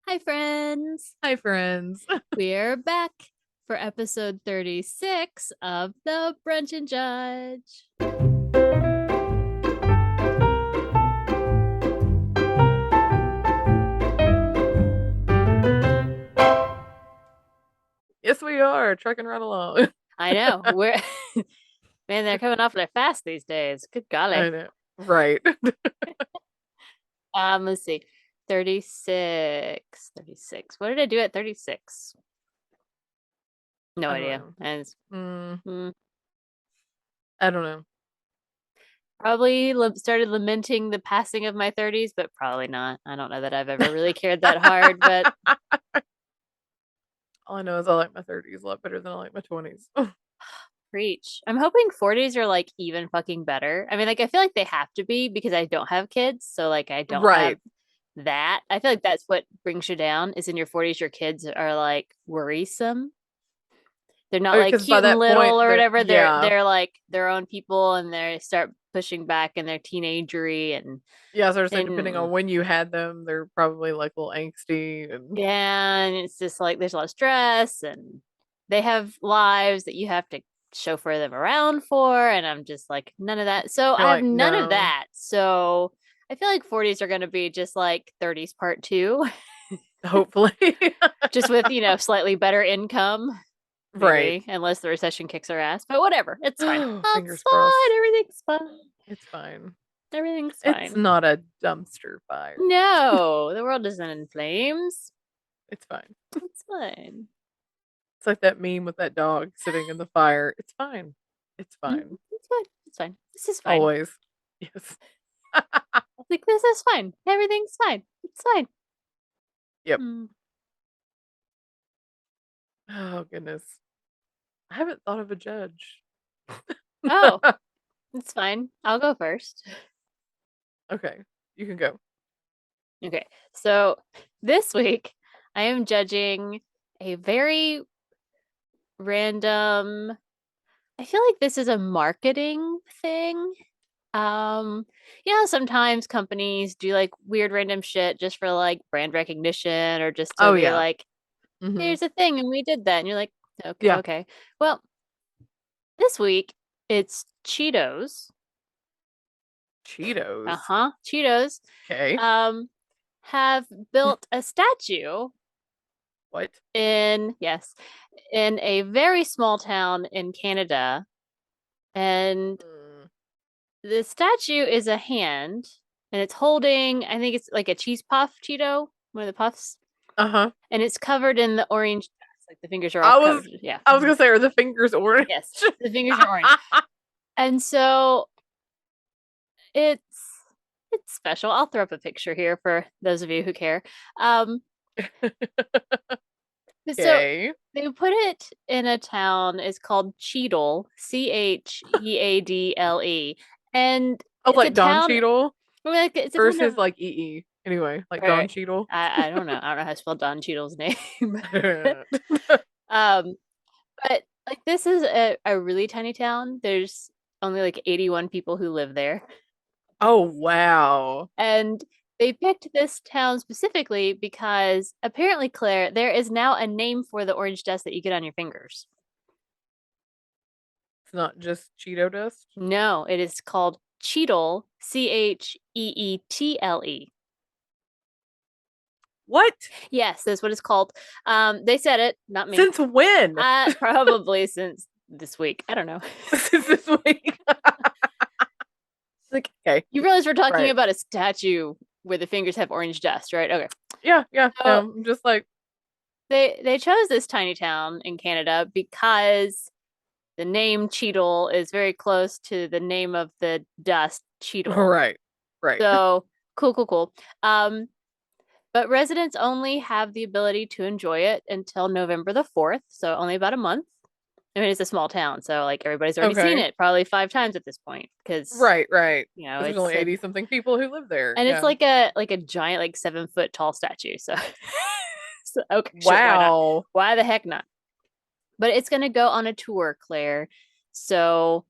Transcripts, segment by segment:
Hi, friends. Hi, friends. We're back for episode 36 of the Brunch and Judge. Yes, we are trucking right along. I know. Man, they're coming off their fast these days. Good golly. I know. Right. Let's see. 36. 36. What did I do at 36? No I don't idea. know. And it's I don't know. probably started lamenting the passing of my 30s, but probably not. I don't know that I've ever really cared that hard, but All I know is I like my 30s a lot better than I like my 20s. preach. I'm hoping 40s are like even fucking better. I mean, like, I feel like they have to be because I don't have kids. So, like, I don't have Right. that. I feel like that's what brings you down is in your 40s, your kids are like worrisome. They're not like Because by cute and that point, little or whatever. They're yeah. they're like their own people and they start pushing back and they're teenagery Yeah, so I was saying, depending and on when you had them, they're probably like a little angsty and yeah, and it's just like there's a lot of stress and they have lives that you have to chauffeur them around for. And I'm just like, none of that. So you're I have like, none of no. that. So I feel like 40s are going to be just like 30s part two, Hopefully. just with, slightly better income, Right. maybe, unless the recession kicks our ass. But whatever. It's fine. Fingers It's crossed. fine. Everything's fine. It's fine. Everything's It's fine. not a dumpster fire. No, the world isn't in flames. It's fine. It's fine. It's like that meme with that dog sitting in the fire. It's fine. It's fine. It's fine. It's fine. This is fine. Always. Yes. Like, this is fine. Everything's fine. It's fine. Yep. Mm. Oh goodness. I haven't thought of a judge. Oh, it's fine. I'll go first. Okay. You can go. Okay. So this week, I am judging a very random. I feel like this is a marketing thing. Um, sometimes companies do like weird random shit just for like brand recognition or just to Oh be yeah. like, Mm-hmm. here's a thing and we did that. And you're like, okay, Yeah. okay. Well, this week it's Cheetos. Cheetos. Uh-huh. Cheetos Okay. um have built a statue What? in a very small town in Canada, and Mm. the statue is a hand and it's holding, I think it's like a cheese puff Cheeto, one of the puffs, Uh-huh. and it's covered in the orange. Like the fingers are all I was covered. Yeah. I was gonna say, are the fingers orange? Yes, the fingers are orange. And so it's it's special. I'll throw up a picture here for those of you who care. Um so Okay. they put it in a town. It's called Cheadle, Cheadle, and Oh, it's a like Don town. Cheadle Like it's a kind versus of. like EE. Anyway, like Don Right. Cheadle. I don't know. I don't know how to spell Don Cheadle's name. um, but like this is a really tiny town. There's only like 81 people who live there. Oh wow. And they picked this town specifically because apparently, Claire, there is now a name for the orange dust that you get on your fingers. It's not just Cheeto dust. No, it is called Cheetle, Cheetle. What? Yes, that's what it's called. They said it, not me. Since when? Probably since this week. I don't know. Since this week. Like, Okay. you realize we're talking Right. about a statue where the fingers have orange dust, right? Okay. Yeah, yeah. So I'm just like, they chose this tiny town in Canada because the name Cheadle is very close to the name of the dust, Cheadle. right. Right. So cool. But residents only have the ability to enjoy it until November the 4th, so only about a month. I mean, it's a small town, so like everybody's already seen Okay. it probably 5 times at this point because Right, right. Because there's it's only a 80 something people who live there. and it's Yeah. like a giant, like 7 foot tall statue. So, so okay, sure, why not? Wow. Why the heck not? But it's gonna go on a tour, Claire. So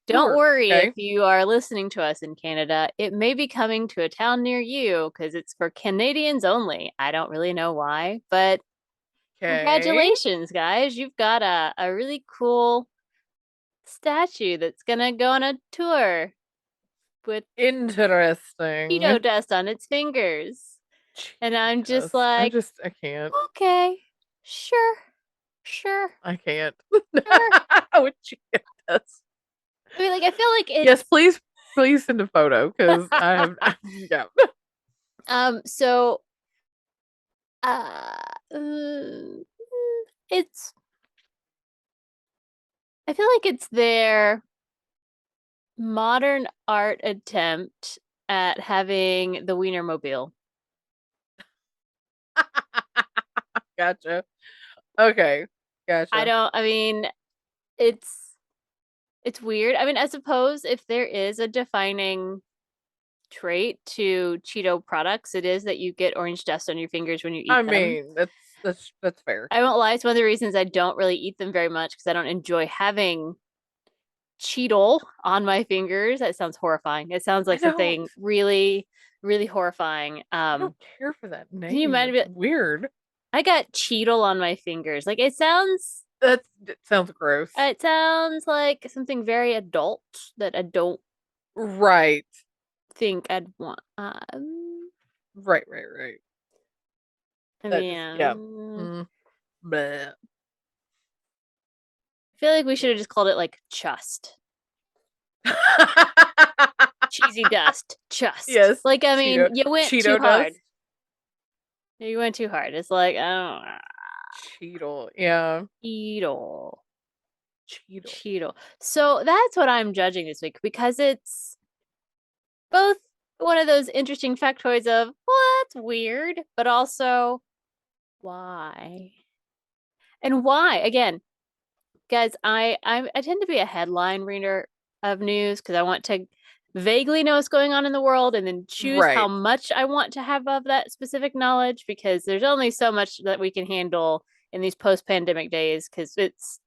Don't Sure. worry if Okay. you are listening to us in Canada. It may be coming to a town near you because it's for Canadians only. I don't really know why, but Okay. congratulations, guys. You've got a really cool statue that's gonna go on a tour with Cheeto Interesting. dust on its fingers. And I'm just Jesus. like, I can't. okay, sure, sure, I can't. sure. With cheetos. I mean, like, I feel like Yes, it's please send a photo because I have yeah. so uh mm, it's I feel like it's their modern art attempt at having the Wienermobile. Gotcha. Okay. I Gotcha. don't I mean, it's it's weird. I mean, I suppose if there is a defining trait to Cheeto products, it is that you get orange dust on your fingers when you eat I them. mean, that's fair. I won't lie, it's one of the reasons I don't really eat them very much because I don't enjoy having Cheetle on my fingers. That sounds horrifying. It sounds I like don't something really, really horrifying. I don't care for that Can you name. imagine It's it? weird. I got Cheetle on my fingers. Like That sounds gross. it sounds like something very adult that I don't Right. think I'd want. Right. I That mean, just yeah. Mm, bleh. I feel like we should have just called it like Chust. Cheesy dust, Chust. Yes, Like, I mean, you went too Cheeto dust. hard. You went too hard. It's like, oh, Cheetle. Yeah. Cheetle. Cheetle. Cheetle. So that's what I'm judging this week because it's both one of those interesting factoids of, well, that's weird, but also why? And why? Again, guys, I tend to be a headline reader of news because I want to vaguely know what's going on in the world and then choose how Right. much I want to have of that specific knowledge because there's only so much that we can handle in these post-pandemic days because it's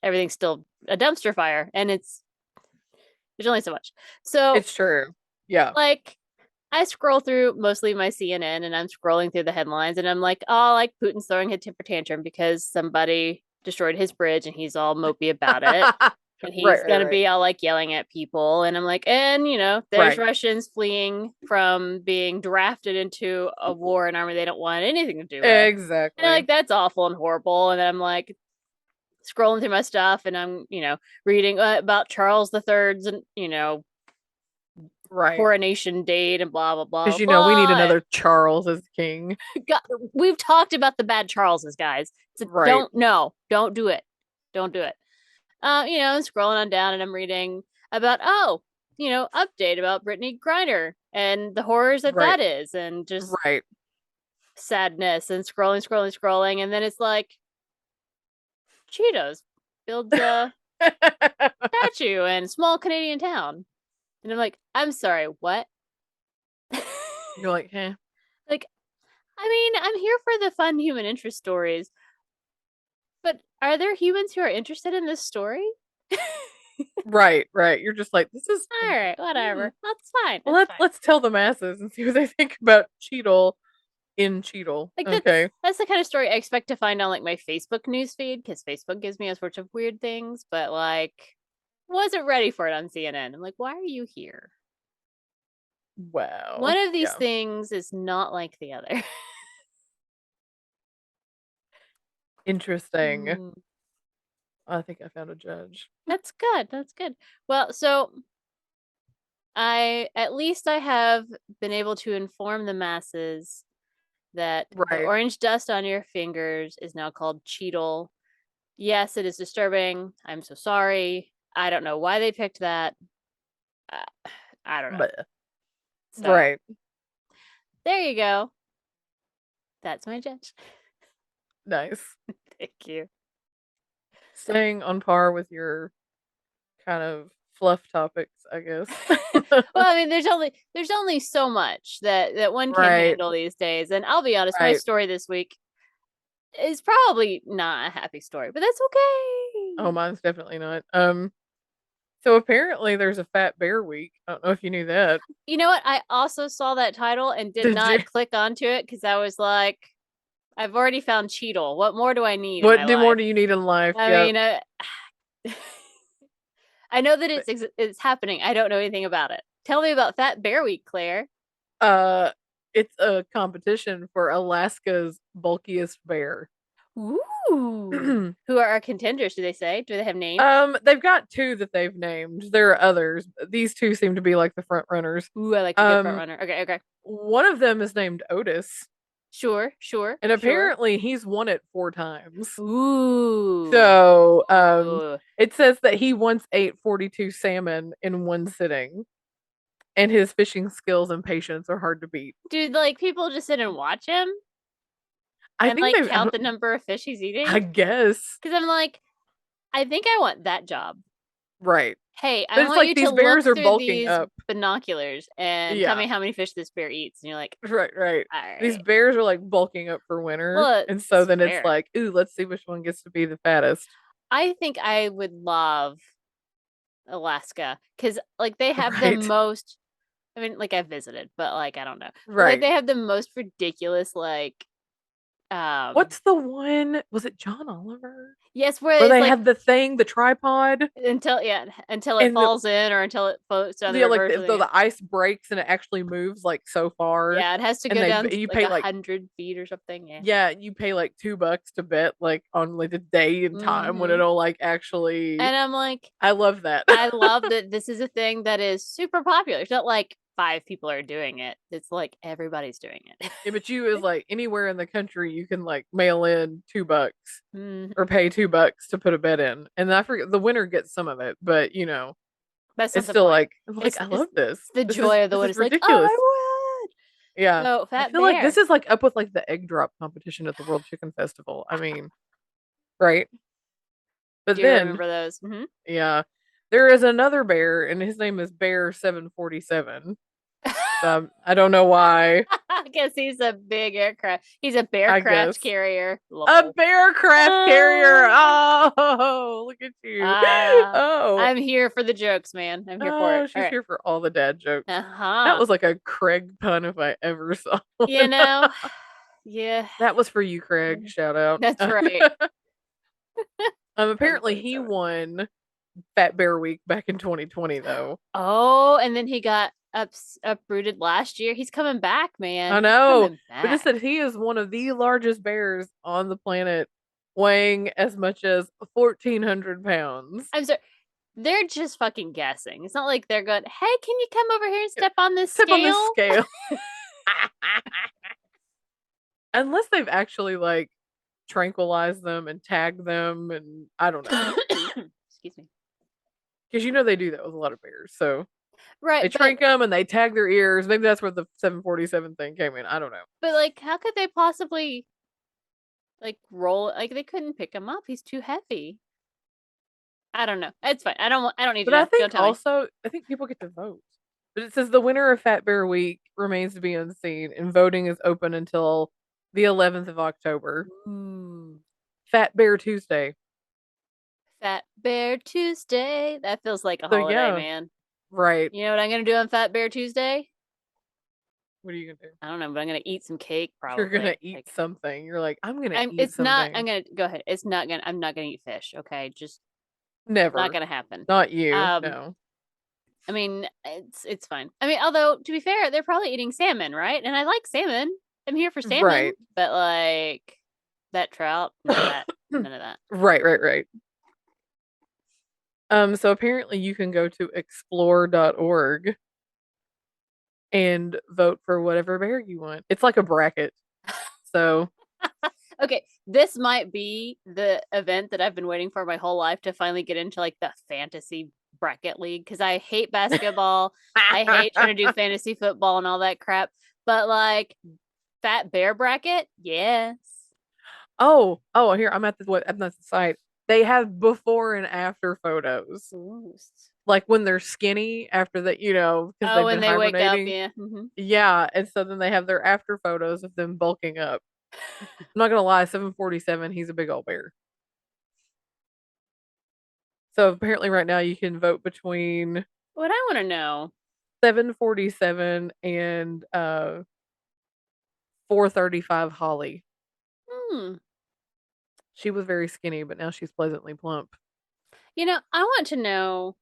everything's still a dumpster fire and there's only so much. So It's true. Yeah. like I scroll through mostly my CNN and I'm scrolling through the headlines and I'm like, oh, like Putin's throwing a temper tantrum because somebody destroyed his bridge and he's all mopey about it. And he's gonna Right. be all like yelling at people. And I'm like, and there's Right. Russians fleeing from being drafted into a war, an army they don't want anything to do with. And I'm Exactly. like, that's awful and horrible. And then I'm like scrolling through my stuff and I'm, reading about Charles the Third's and, Right. coronation date and blah blah blah Because we need blah. another Charles as king. God, we've talked about the bad Charleses, guys. So Right. don't do it, don't do it. I'm scrolling on down and I'm reading about update about Brittany Griner and the horrors that Right. that is, and just Right. sadness and scrolling, and then it's like Cheetos builds a statue in a small Canadian town, and I'm like, I'm sorry, what? You're like, eh. Like, I mean, I'm here for the fun human interest stories, but are there humans who are interested in this story? Right. You're just like, this is All right, whatever. That's fine. Well, It's fine. let's tell the masses and see what they think about Cheetle in Cheetle. Like Okay. that's the kind of story I expect to find on like my Facebook news feed because Facebook gives me all sorts of weird things, but like wasn't ready for it on CNN. I'm like, why are you here? One Wow. of these Yeah. things is not like the other. Interesting. Hmm. I think I found a judge. That's good. That's good. Well, so I have been able to inform the masses that the Right. orange dust on your fingers is now called Cheetle. Yes, it is disturbing. I'm so sorry. I don't know why they picked that. Uh, I don't know. But So right. there you go. That's my judge. Nice. Thank you. Staying on par with your kind of fluff topics, I guess. Well, I mean, there's only so much that one can Right. handle these days, and I'll be honest, my Right. story this week is probably not a happy story, but that's okay. Oh, mine's definitely not. So apparently there's a Fat Bear Week. I don't know if you knew that. You know what? I also saw that title and did Did you? not click onto it because I was like, I've already found Cheetle. What more do I need in my What more life? do you need in life? I Yep. mean, I know that But, it's happening. I don't know anything about it. Tell me about Fat Bear Week, Claire. uh, it's a competition for Alaska's bulkiest bear. Ooh. Who are our contenders, do they say? Do they have names? They've got two that they've named. There are others. These two seem to be like the front runners. Ooh, I like a good front Um, runner. Okay, okay. one of them is named Otis, Sure, sure, and sure. apparently he's won it 4 times. Ooh. So, Ooh. it says that he once ate 42 salmon in one sitting, and his fishing skills and patience are hard to beat. Dude, like people just sit and watch him I and think like they've, count the number of fish he's I eating. guess, Because I'm like, I think I want that job. right. Hey, I But it's want like you to these look bears are through bulking these up. binoculars and tell Yeah, me how many fish this bear eats. And you're like, right, right. all These right. bears are like bulking up for winter. Well, And so it's then it's fair. like, ooh, let's see which one gets to be the fattest. I think I would love Alaska because like they have the Right, most. I mean, like I've visited, but like I don't know. But like right. they have the most ridiculous um What's the one? Was it John Oliver? yes, where Where it's they like had the thing, the tripod, until it and falls in or until it floats down the yeah, like river or something. the ice breaks and it actually moves like so far, Yeah, it has to and go down you like pay a like, 100 feet or something. Yeah. yeah, you pay like $2 to bet like on like the day and time when Mm-hmm. it'll like actually. And I'm like, I love that. I love that this is a thing that is super popular. It's not like 5 people are doing it. It's like everybody's doing it. Yeah, but you is like anywhere in the country you can like mail in $2 or Hmm. pay $2 to put a bet in, and I forget the winner gets some of it, but you know That's not it's the still point. like I'm like I love this. It's the This is joy of the this one. is It's like, ridiculous. I would. Yeah, So I Fat feel like this Bear. is like up with like the egg drop competition at the World Chicken Festival. I mean, right? But Do you then remember those? Hmm. yeah, there is another bear, and his name is Bear 747. I don't know why. I guess he's a big aircraft. He's a I bearcraft guess carrier. a Lol. bear craft carrier. Oh, look at you. Uh, Oh, I'm here for the jokes, man. I'm here for it. oh, All she's right. here for all the dad jokes. That Uh-huh. was like a Craig pun if I ever saw You one. know, yeah, That was for you, Craig. Shout out. that's right. That's Apparently he 47. won Fat Bear Week back in 2020, though. Oh, and then he got uprooted last year. He's coming back, man. I He's know, coming but it back. said he is one of the largest bears on the planet, weighing as much as 1,400 pounds. I'm sorry. They're just fucking guessing. It's not like they're going, hey, can you come over here and step on this Step on this scale? scale. Unless they've actually like tranquilized them and tagged them, and I don't know. Excuse me. Because you know they do that with a lot of bears. So they Right, trank them and they tag their ears. Maybe that's where the 747 thing came in. I don't know. but like, how could they possibly like roll? Like, they couldn't pick him up. He's too heavy. I don't know. It's fine. I don't need to But I know. think Don't tell me. also, I think people get to vote. But it says the winner of Fat Bear Week remains to be unseen, and voting is open until the 11th of October. Ooh. Fat Bear Tuesday. Fat Bear Tuesday. That feels like a So holiday, yeah, man. right. You know what I'm gonna do on Fat Bear Tuesday? What are you gonna do? I don't know, but I'm gonna eat some cake You're gonna probably. eat Like, something. You're like, I'm gonna I'm. eat It's not. I'm something. gonna go ahead. It's not gonna. I'm not gonna eat fish. Okay, just not Never. gonna happen. Not you. Um. No. I mean, it's fine. I mean, although to be fair, they're probably eating salmon, right? And I like salmon. I'm here for salmon, Right. but like that trout, none of that. None of that. Right, right, right. So apparently you can go to explore.org and vote for whatever bear you want. It's like a bracket. So, Okay, this might be the event that I've been waiting for my whole life to finally get into like the fantasy bracket league because I hate basketball. I hate trying to do fantasy football and all that crap. But like fat bear bracket, yes. oh, here I'm at the site. They have before and after photos. Ooh. Like when they're skinny after that, because Oh, they've when been they wake up, hibernating. yeah. Hmm. Yeah, and so then they have their after photos of them bulking up. I'm not gonna lie, 747, he's a big old bear. So apparently right now you can vote between What I want to know. 747 and 435 Holly. Hmm. She was very skinny, but now she's pleasantly plump. I want to know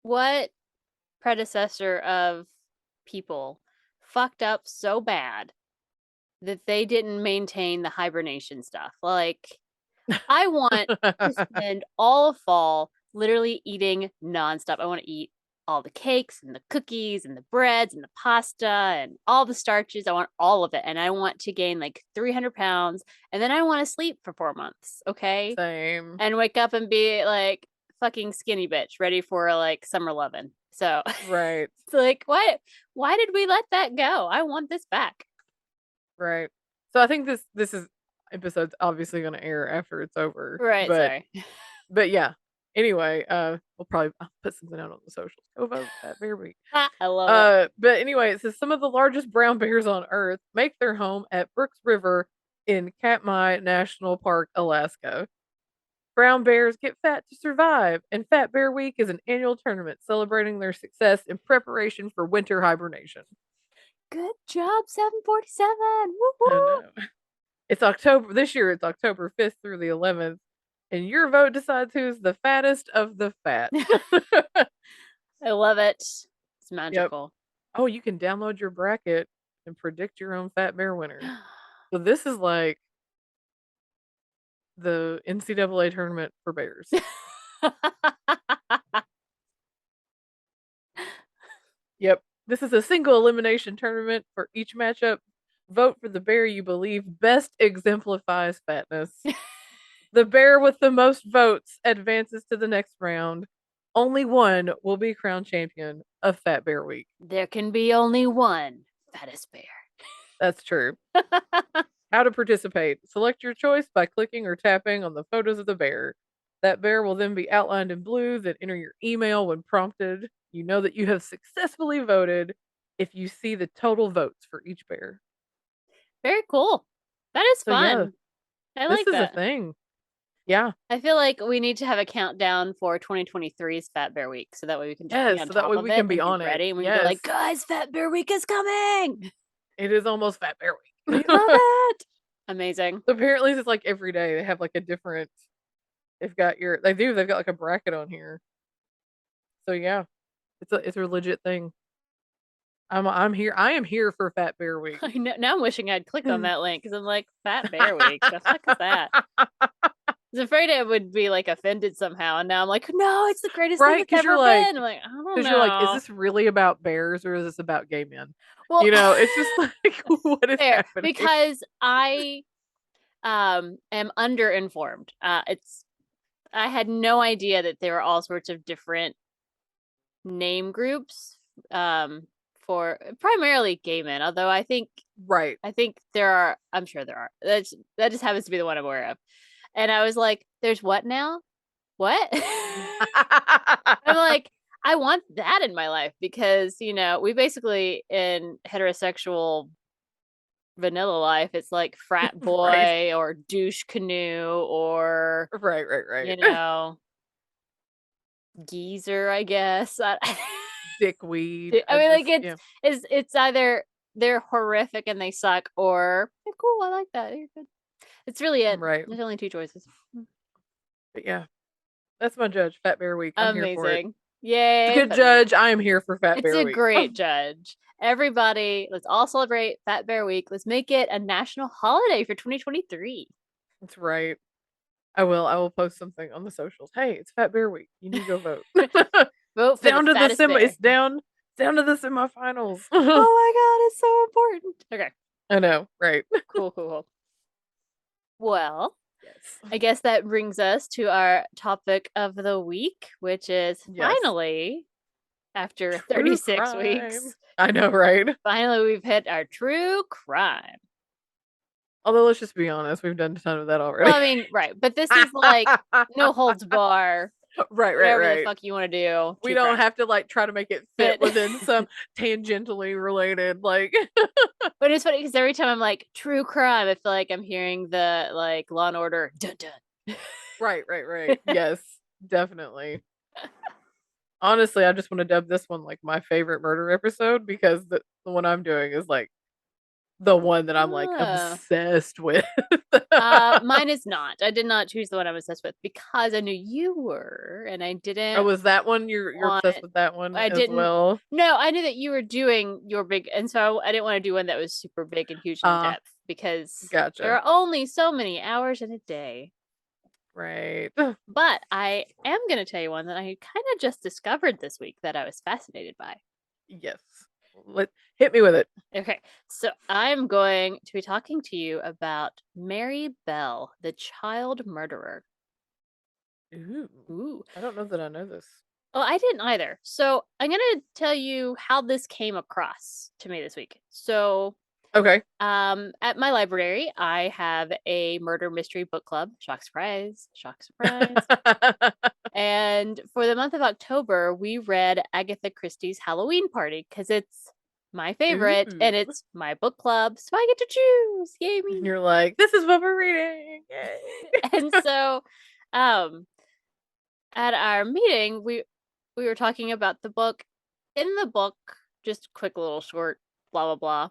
what predecessor of people fucked up so bad that they didn't maintain the hibernation stuff. Like, I want to spend all of fall literally eating nonstop. I want to eat all the cakes and the cookies and the breads and the pasta and all the starches. I want all of it. And I want to gain like 300 pounds. And then I want to sleep for 4 months. Okay. Same. And wake up and be like fucking skinny bitch, ready for like summer loving. So Right. it's like, why did we let that go? I want this back. Right. So I think this is episode's obviously going to air after it's over. Right. Sorry. But yeah. Anyway, I'll put something out on the socials. Go vote Fat Bear Week. I love it. But anyway, it says some of the largest brown bears on Earth make their home at Brooks River in Katmai National Park, Alaska. Brown bears get fat to survive, and Fat Bear Week is an annual tournament celebrating their success in preparation for winter hibernation. Good job, 747. Woo I woo. know. It's October this year. It's October 5th through the 11th, and your vote decides who's the fattest of the fat. I love it. It's Yep. magical. Oh, you can download your bracket and predict your own Fat Bear winner. So this is like the NCAA tournament for bears. Yep. This is a single elimination tournament for each matchup. Vote for the bear you believe best exemplifies fatness. The bear with the most votes advances to the next round. Only one will be crowned champion of Fat Bear Week. There can be only one fattest bear. That's true. How to participate. Select your choice by clicking or tapping on the photos of the bear. That bear will then be outlined in blue, then enter your email when prompted. You know that you have successfully voted if you see the total votes for each bear. Very cool. That is So yeah, fun. I this like is a that. thing. Yeah. I feel like we need to have a countdown for 2023's Fat Bear Week, so that way we can just be Yes, on so that top way of we it can be and be on it. ready. And we can be Yes. like, guys, Fat Bear Week is coming. It is almost Fat Bear We Week. love it. Amazing. Apparently it's like every day they have like a different they've got like a bracket on here. So yeah. It's a legit thing. I'm here. I am here for Fat Bear Week. I know. Now I'm wishing I'd clicked on that link because I'm like, Fat Bear Week. The fuck is that? I was afraid I would be like offended somehow, and now I'm like, no, it's the greatest thing Right? that's Because ever been. I'm like, I don't because know. you're like, is this really about bears or is this about gay men? Well, It's just like, what is fair happening? because I am underinformed. I had no idea that there were all sorts of different name groups for primarily gay men, although Right. I'm sure there are. That just happens to be the one I'm aware of. And I was like, there's what now? What? I'm like, I want that in my life because, we basically in heterosexual vanilla life, it's like frat boy Right. or douche canoe or, Right. geezer, I guess. Dickweed. I mean, like Yeah. it's either they're horrific and they suck, or they're cool. I like that. You're good. It's really it. Right. There's only two choices. But yeah. That's my judge, Fat Bear Week. I'm here for it. Amazing. Yay. It's a good judge. I am here for Fat It's Bear a Week. great judge. Everybody, let's all celebrate Fat Bear Week. Let's make it a national holiday for 2023. That's right. I will post something on the socials. Hey, it's Fat Bear Week. You need to go vote. Vote for down the to fattest bear. It's down to the semifinals. Oh my god, it's so important. Okay. I know, right? Cool. Well, Yes. I guess that brings us to our topic of the week, which is finally, after True 36 crime. weeks, I know, right? finally we've hit our true crime. Although, let's just be honest, we've done a ton of that already. Well, I mean, right. But this is like no holds bar. Right. Whatever the fuck you want to do. We don't have to like try to make it fit within some tangentially related like. But it's funny because every time I'm like true crime, I feel like I'm hearing the like Law and Order dun dun. Right. Yes. definitely. Honestly, I just want to dub this one like my favorite murder episode because the one I'm doing is like the one that I'm like Oh. obsessed with. Mine is not. I did not choose the one I'm obsessed with because I knew you were, and I Oh, didn't was that one you're want. obsessed with that one I as didn't. well? No, I knew that you were doing your big, and so I didn't want to do one that was super big and huge and in Ah, depth because there gotcha. are only so many hours in a day. Right. But I am going to tell you one that I kind of just discovered this week that I was fascinated by. Yes. Let hit me with it. Okay, so I'm going to be talking to you about Mary Bell, the child murderer. Ooh. Ooh. I don't know that I know this. Well, I didn't either. So I'm going to tell you how this came across to me this week. So, Okay. at my library, I have a murder mystery book club. Shock surprise. Shock surprise. And for the month of October, we read Agatha Christie's Halloween Party because it's my favorite and Ooh. it's my book club. So I get to choose. Yay, me. And you're like, this is what we're reading. Yay. And so, um, at our meeting, we were talking about the book. In the book, just quick little short, blah blah blah.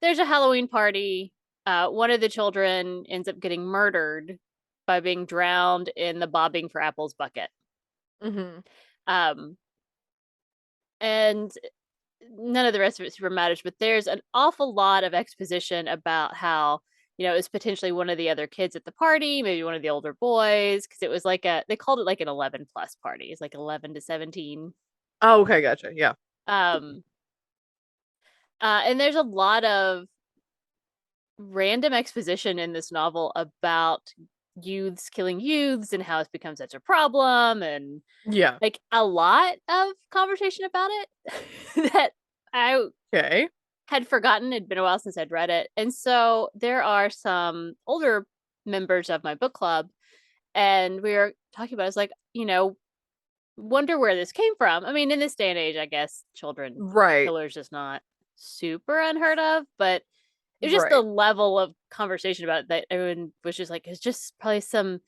There's a Halloween party. One of the children ends up getting murdered by being drowned in the bobbing for apples bucket. Mm-hmm. Um, and none of the rest of it super matters, but there's an awful lot of exposition about how, it's potentially one of the other kids at the party, maybe one of the older boys, because it was like they called it like an 11 plus party. It's like 11 to 17. Oh, okay, gotcha. Yeah. Um, and there's a lot of random exposition in this novel about youths killing youths and how it's become such a problem, and Yeah. like a lot of conversation about it that I Okay. had forgotten. It'd been a while since I'd read it. And so there are some older members of my book club, and we were talking about it. It's like, wonder where this came from. I mean, in this day and age, I guess children Right. killers is not super unheard of, but it was just the Right. level of conversation about it that everyone was just like, it's just probably some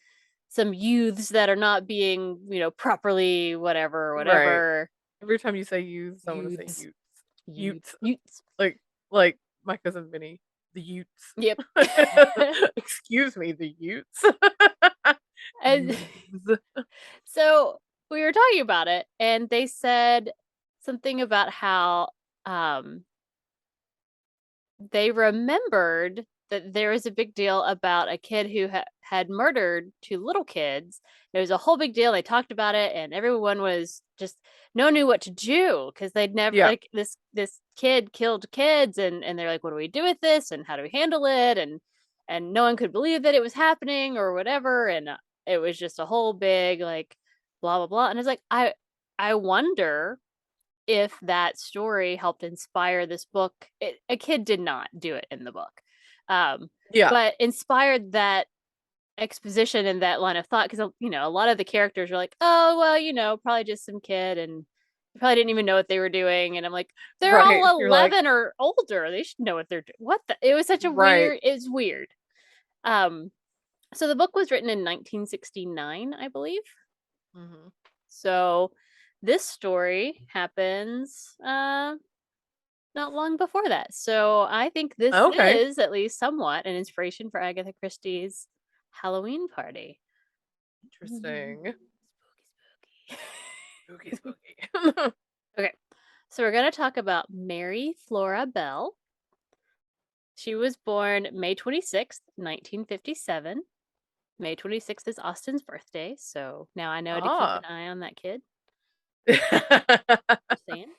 youths that are not being, properly Right. whatever. Every time you say youths, I want to say Youths. Utes. Youths. Utes. Youths. Like my cousin Vinny, the Utes. Yep. Excuse me, the Utes. And Youths. so we were talking about it, and they said something about how um, they remembered that there was a big deal about a kid who had murdered two little kids. It was a whole big deal. They talked about it, and everyone was just no one knew what to do because they'd never Yeah. like this kid killed kids, and they're like, what do we do with this, and how do we handle it, and no one could believe that it was happening or whatever, and it was just a whole big like blah blah blah. And it's like I wonder if that story helped inspire this book. A kid did not do it in the book, um, Yeah. but inspired that exposition and that line of thought because a lot of the characters are like, oh well, probably just some kid and probably didn't even know what they were doing, and I'm like, they're Right. all You're like, 11 or older, they should know what they're doing. What the, it was such a right. weird, it's weird. um so the book was written in 1969, I believe. Hmm. So this story happens not long before that. So I think this Okay. is at least somewhat an inspiration for Agatha Christie's Halloween Party. Interesting. Spooky, Spooky, spooky. spooky. Okay, so we're going to talk about Mary Flora Bell. She was born May 26th, 1957. May 26th is Austin's birthday, so now I know to keep an Ah. eye on that kid. Just saying.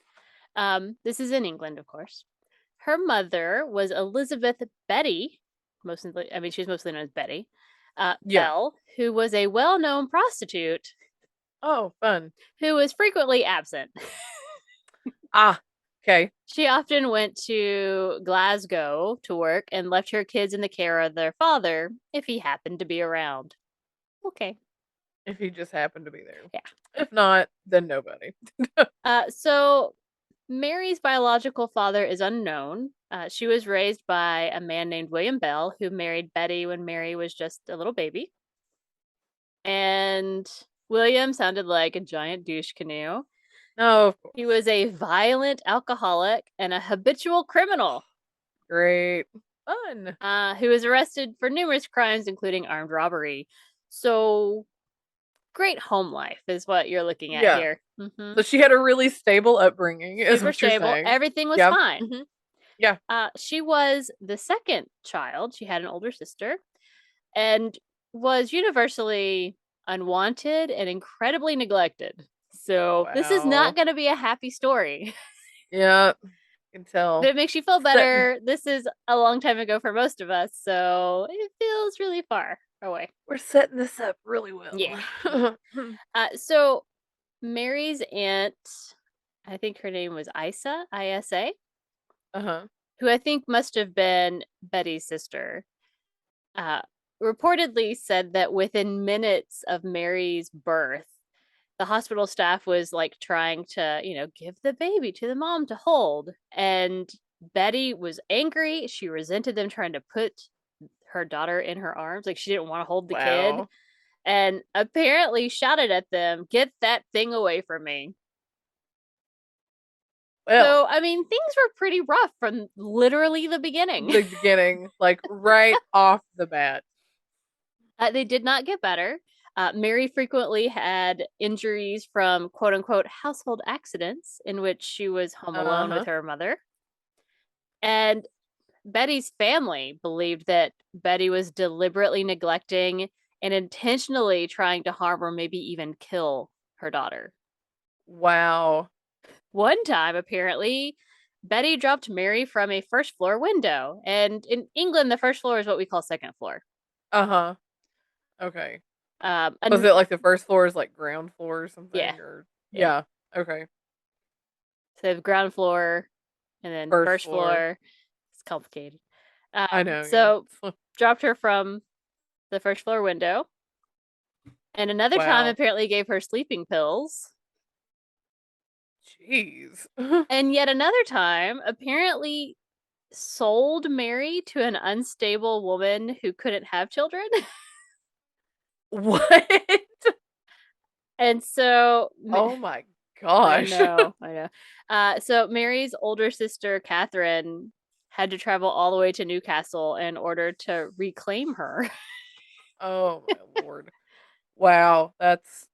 This is in England, of course. Her mother was Elizabeth Betty, she's mostly known as Betty, Yeah. Bell, who was a well-known prostitute Oh, fun. who was frequently absent. Ah. Okay. She often went to Glasgow to work and left her kids in the care of their father if he happened to be around. Okay. If he just happened to be there. Yeah. If not, then nobody. So Mary's biological father is unknown. She was raised by a man named William Bell, who married Betty when Mary was just a little baby. And William sounded like a giant douche canoe. No, of He course. was a violent alcoholic and a habitual criminal Great. Fun. who was arrested for numerous crimes, including armed robbery. So, great home life is what you're looking at Yeah. here. Mm-hmm. So she had a really stable upbringing, is Super what you're stable. saying. Everything was Yeah. fine. Hmm. Yeah. She was the second child. She had an older sister and was universally unwanted and incredibly neglected. So, this is not Wow. going to be a happy story. Yeah. I can If tell. it makes you feel Setting. better, this is a long time ago for most of us, so it feels really far away. We're setting this up really well. Yeah, yeah. So Mary's aunt, I think her name was Isa, ISA, Uh-huh. who I think must have been Betty's sister, uh, reportedly said that within minutes of Mary's birth, the hospital staff was like trying to, give the baby to the mom to hold. And Betty was angry. She resented them trying to put her daughter in her arms. Like she didn't want to hold the kid. Wow. And apparently shouted at them, "Get that thing away from me." Well, So, I mean, things were pretty rough from literally the beginning. the beginning, like right off the bat. They did not get better. Mary frequently had injuries from quote unquote household accidents in which she was home alone with Uh-huh. her mother. And Betty's family believed that Betty was deliberately neglecting and intentionally trying to harm or maybe even kill her daughter. Wow. One time, apparently, Betty dropped Mary from a first floor window. And in England, the first floor is what we call second floor. Uh-huh. Okay. Was And it like the first floor is like ground floor or yeah, something, or yeah. yeah. Okay. So they have ground floor and then First first floor. floor. It's complicated. I know, So yeah. dropped her from the first floor window. And another time Wow. apparently gave her sleeping pills. Jeez. And yet another time apparently sold Mary to an unstable woman who couldn't have children. What? And so Oh my I gosh. know, I know. So Mary's older sister Catherine had to travel all the way to Newcastle in order to reclaim her. Oh my lord. Wow, that's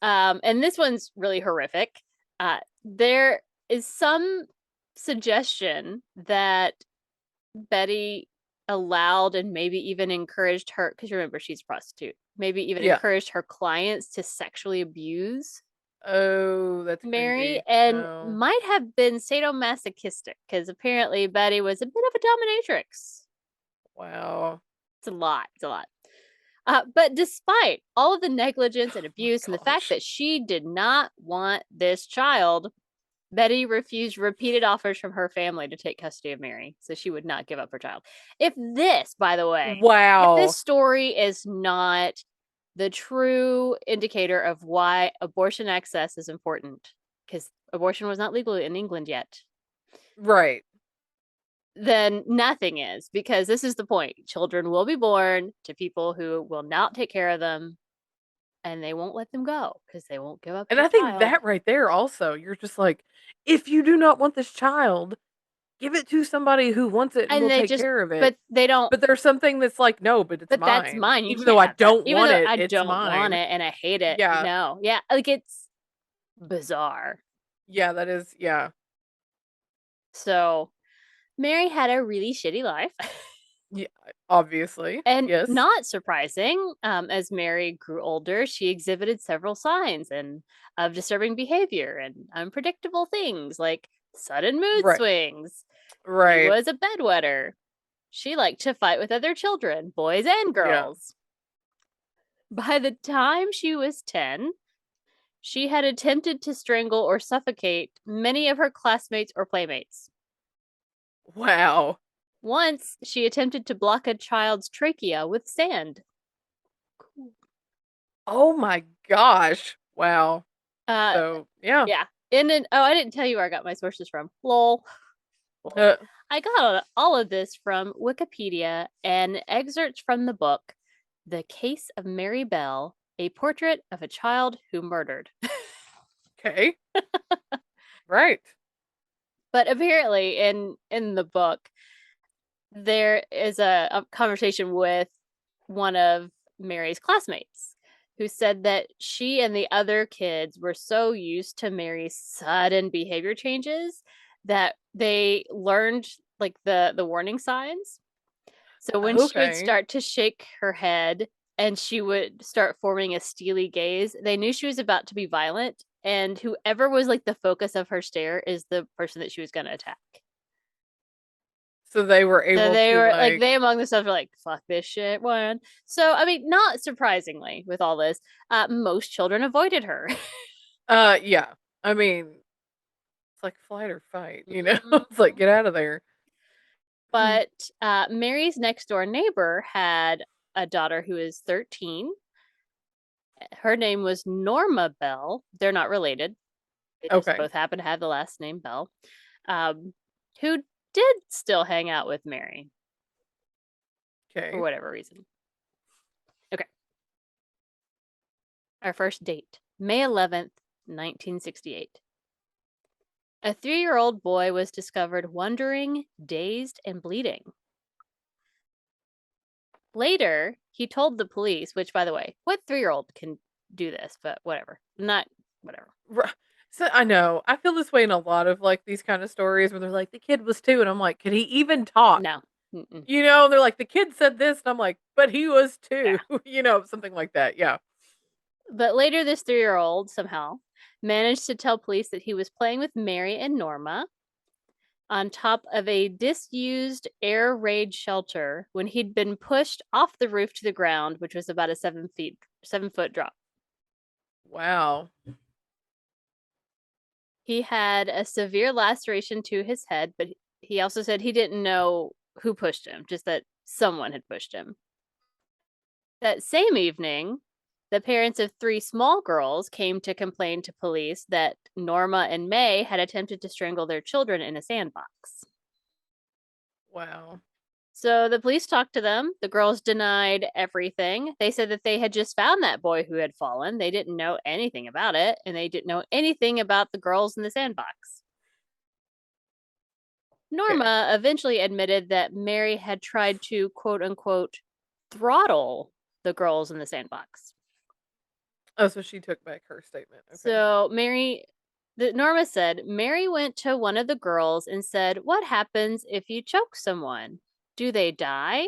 And this one's really horrific. There is some suggestion that Betty allowed and maybe even encouraged her, because remember, she's a prostitute, maybe even yeah. encouraged her clients to sexually abuse Oh, that's Mary crazy. and No. might have been sadomasochistic because apparently Betty was a bit of a dominatrix. Wow. It's a lot. It's a lot. But despite all of the negligence and Oh my abuse and the fact gosh. that she did not want this child, Betty refused repeated offers from her family to take custody of Mary, so she would not give up her child. If this, by the way, if this Wow. story is not the true indicator of why abortion access is important, because abortion was not legal in England yet, Right. then nothing is, because this is the point. Children will be born to people who will not take care of them and they won't let them go because they won't give up And their I think child. that right there also, you're just like, if you do not want this child, give it to somebody who wants it and And will they take just, care of it. but they don't, But there's something that's like, no, but it's but that's mine. mine. You Even though can't I have that. don't Even want though it, I it's don't want mine. it and I hate it. Yeah. No. Yeah. Like it's bizarre. Yeah, that is, yeah. So Mary had a really shitty life. Yeah, obviously. And Yes. not surprising, as Mary grew older, she exhibited several signs and of disturbing behavior and unpredictable things like sudden mood Right. swings. She Right. was a bedwetter. She liked to fight with other children, boys and Yeah. girls. By the time she was 10, she had attempted to strangle or suffocate many of her classmates or playmates. Wow. Once, she attempted to block a child's trachea with sand. Oh my gosh. Wow. Uh, So, yeah. yeah. And then, oh, I didn't tell you where I got my sources from. Lol. Lol. Uh, I got all of this from Wikipedia and excerpts from the book, The Case of Mary Bell, a portrait of a child who murdered. Okay. Right. But apparently in the book, there is a conversation with one of Mary's classmates who said that she and the other kids were so used to Mary's sudden behavior changes that they learned like the warning signs. So when she would Okay. start to shake her head and she would start forming a steely gaze, they knew she was about to be violent, and whoever was like the focus of her stare is the person that she was going to attack. So they were So able they to were like, like they among themselves were like, fuck this shit, one. So, I mean, not surprisingly with all this, most children avoided her. yeah. I mean, it's like flight or fight, you know? It's like Mhm. get out of there. But Mary's next door neighbor had a daughter who is 13. Her name was Norma Bell. They're not related. They just Okay. both happen to have the last name Bell. Um, who did still hang out with Mary for Okay. whatever reason. Okay. Our first date, May 11th, 1968. A 3-year-old boy was discovered wandering, dazed, and bleeding. Later, he told the police, which, by the way, what 3-year-old can do this? But whatever. Not whatever. So I know. I feel this way in a lot of like these kind of stories where they're like the kid was 2 and I'm like, could he even talk? No. Mm-mm. You know, they're like the kid said this and I'm like, but he was Yeah. 2, you know, something like that. Yeah. But later, this 3-year-old somehow managed to tell police that he was playing with Mary and Norma on top of a disused air raid shelter when he'd been pushed off the roof to the ground, which was about a 7-foot drop. Wow. He had a severe laceration to his head, but he also said he didn't know who pushed him, just that someone had pushed him. That same evening, the parents of 3 small girls came to complain to police that Norma and May had attempted to strangle their children in a sandbox. Wow. So the police talked to them. The girls denied everything. They said that they had just found that boy who had fallen. They didn't know anything about it, and they didn't know anything about the girls in the sandbox. Okay. Norma eventually admitted that Mary had tried to quote unquote throttle the girls in the sandbox. Oh, so she took back her statement. Okay. So Norma said, Mary went to one of the girls and said, "What happens if you choke someone? Do they die?"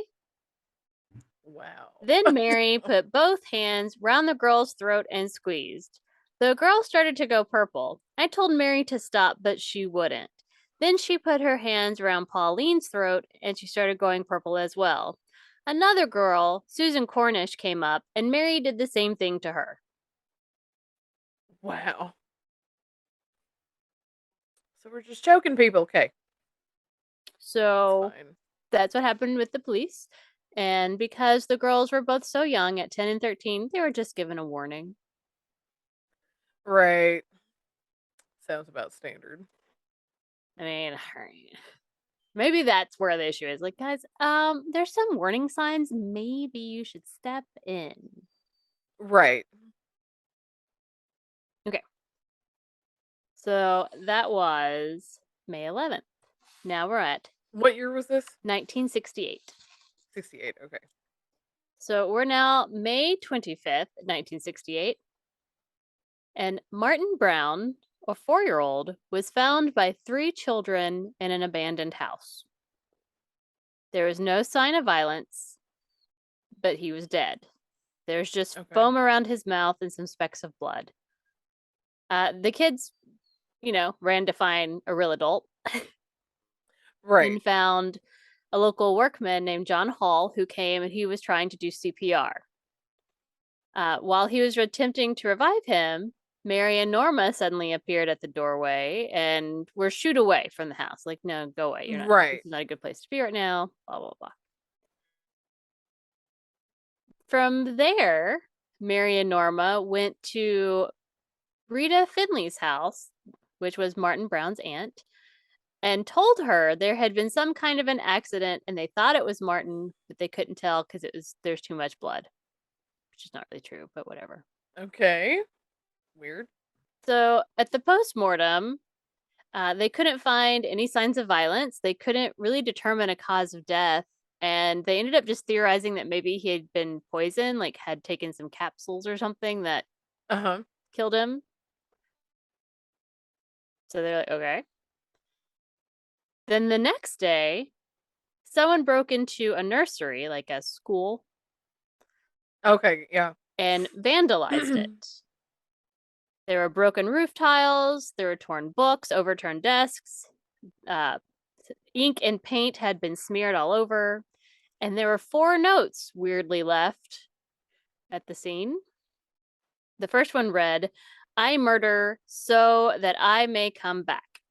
Wow. Then Mary put both hands round the girl's throat and squeezed. The girl started to go purple. I told Mary to stop, but she wouldn't. Then she put her hands around Pauline's throat and she started going purple as well. Another girl, Susan Cornish, came up and Mary did the same thing to her. Wow. So we're just choking people. Okay. It's So fine. that's what happened with the police. And because the girls were both so young at 10 and 13, they were just given a warning. Right. Sounds about standard. I mean, maybe that's where the issue is. Like, guys, there's some warning signs. Maybe you should step in. Right. Okay. So that was May 11th. Now we're at What year was this? 1968. 68. Okay. So we're now May 25th, 1968. And Martin Brown, a 4-year-old, was found by 3 children in an abandoned house. There was no sign of violence, but he was dead. There's just Okay. foam around his mouth and some specks of blood. The kids, ran to find a real adult Right. and found a local workman named John Hall who came and he was trying to do CPR. While he was attempting to revive him, Mary and Norma suddenly appeared at the doorway and were shooed away from the house. Like, no, go away. You're not, this Right. is not a good place to be right now. Blah, blah, blah. From there, Mary and Norma went to Rita Finley's house, which was Martin Brown's aunt, and told her there had been some kind of an accident and they thought it was Martin, but they couldn't tell because there's too much blood. which is not really true, but whatever. Okay. Weird. So at the postmortem, they couldn't find any signs of violence. They couldn't really determine a cause of death. And they ended up just theorizing that maybe he had been poisoned, like had taken some capsules or something that killed him. So they're like, okay. Then the next day, someone broke into a nursery, like a school. Okay, yeah. And vandalized it. There were broken roof tiles, there were torn books, overturned desks, ink and paint had been smeared all over, and there were 4 notes weirdly left at the scene. The first one read, "I murder so that I may come back."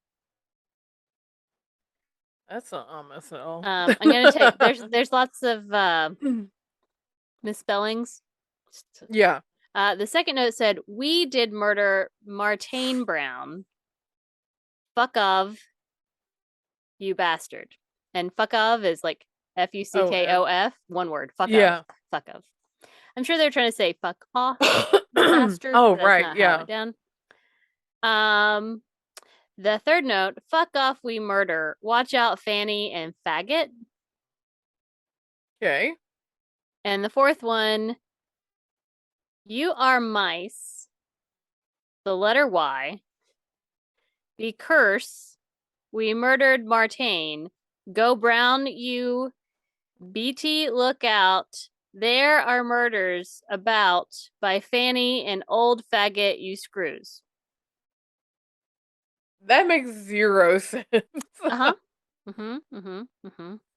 That's not ominous at all. I'm gonna take there's lots of misspellings. Yeah. The second note said, "We did murder Martine Brown. Fuck of, you bastard." And fuck of is like Fuckof, one word. Fuck Yeah. of. Fuck of. I'm sure they're trying to say fuck off, bastard. Oh, That's right, not yeah. how it down. The third note, "Fuck off, we murder. Watch out, Fanny and faggot." Okay. And the fourth one, "You are mice." The letter Y. "Be curse. We murdered Martine. Go brown, you BT, look out. There are murders about by Fanny and old faggot, you screws." That makes 0 sense.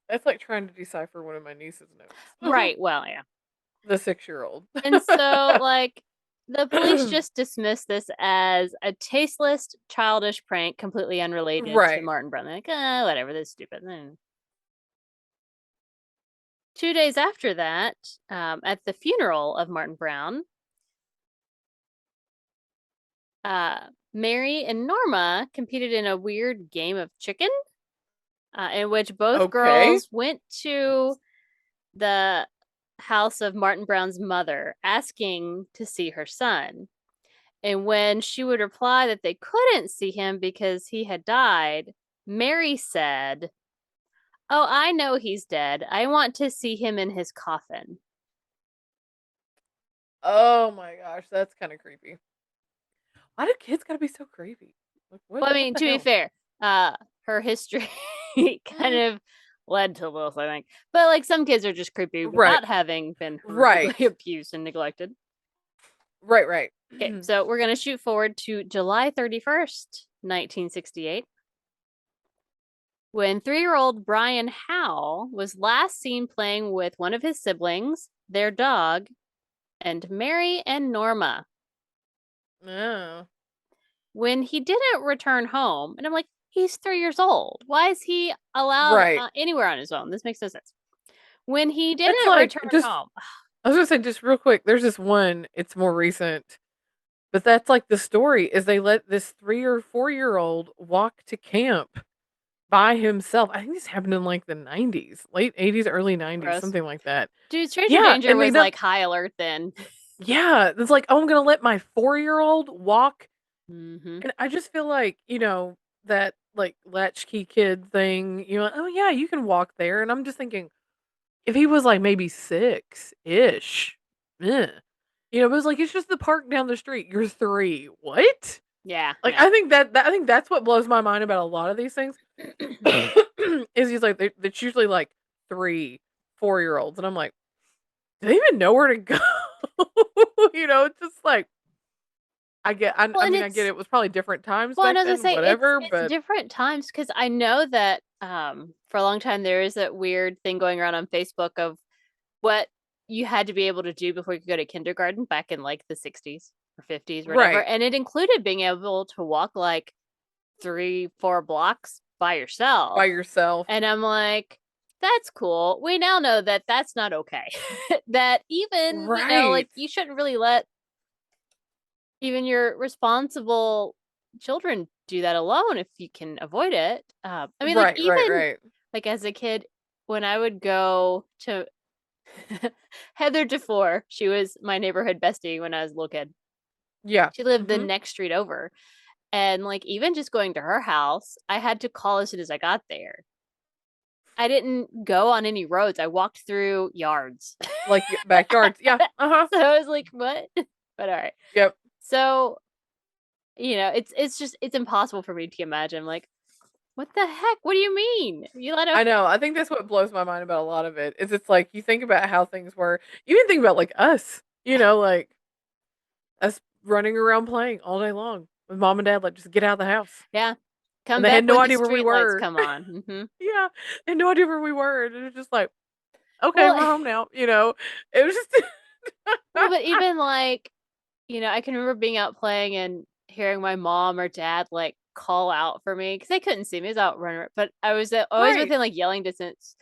That's like trying to decipher one of my niece's notes. Right, well, yeah. The 6-year-old. And so, like, the police just dismissed this as a tasteless, childish prank completely unrelated to Martin Brown. They're like, whatever, this is stupid. 2 days after that, at the funeral of Martin Brown, Mary and Norma competed in a weird game of chicken, in which both girls went to the house of Martin Brown's mother asking to see her son. And when she would reply that they couldn't see him because he had died, Mary said, "Oh, I know he's dead. I want to see him in his coffin." Oh my gosh, that's kind of creepy. Why do kids gotta be so creepy? Like, well, I mean, to be fair, her history kind of led to this, I think. But like, some kids are just creepy without having been horrifically abused and neglected. Right. Okay, so we're gonna shoot forward to July 31st, 1968. When 3-year-old Brian Howe was last seen playing with one of his siblings, their dog, and Mary and Norma. Oh. When he didn't return home, and I'm like, he's 3 years old. Why is he allowed anywhere on his own? This makes no sense. When he didn't return home. I was gonna say, just real quick, there's this one, it's more recent, but that's like the story is they let this 3 or 4-year-old walk to camp by himself. I think this happened in like the 90s, late 80s, early 90s, something like that. Dude, Stranger Danger was like high alert then. Yeah, it's like, oh, I'm gonna let my 4-year-old walk. And I just feel like, that like latchkey kid thing, oh yeah, you can walk there. And I'm just thinking, if he was like maybe 6-ish, but it was like, it's just the park down the street. You're 3. What? Yeah. Like, I think I think that's what blows my mind about a lot of these things. Is he's like, it's usually like 3, 4-year-olds. And I'm like, do they even know where to go? It's just like, I get it. It was probably different times back then, whatever. It's different times because I know that for a long time there is that weird thing going around on Facebook of what you had to be able to do before you could go to kindergarten back in like the 60s or 50s or whatever. And it included being able to walk like 3-4 blocks by yourself. And I'm like, that's cool. We now know that that's not okay. That even, like, you shouldn't really let even your responsible children do that alone if you can avoid it. I mean, like, even like as a kid, when I would go to Heather DeFore. She was my neighborhood bestie when I was a little kid. Yeah. She lived the next street over. And like even just going to her house, I had to call as soon as I got there. I didn't go on any roads. I walked through yards. Like backyards. Yeah. Uh-huh. So I was like, what? But all right. Yep. So, it's just it's impossible for me to imagine like, what the heck? What do you mean? You let a I know. I think that's what blows my mind about a lot of it. Is it's like you think about how things were. You even think about like us, like us running around playing all day long with mom and dad, like just get out of the house. Yeah. And Come they had back no when the idea where we street lights were. come on. Mm-hmm. Yeah. They had no idea where we were. And it was just like, okay, Well, we're home now. It was just well, but even like, I can remember being out playing and hearing my mom or dad like call out for me because they couldn't see me. I was out running, but I was always right. within like yelling distance.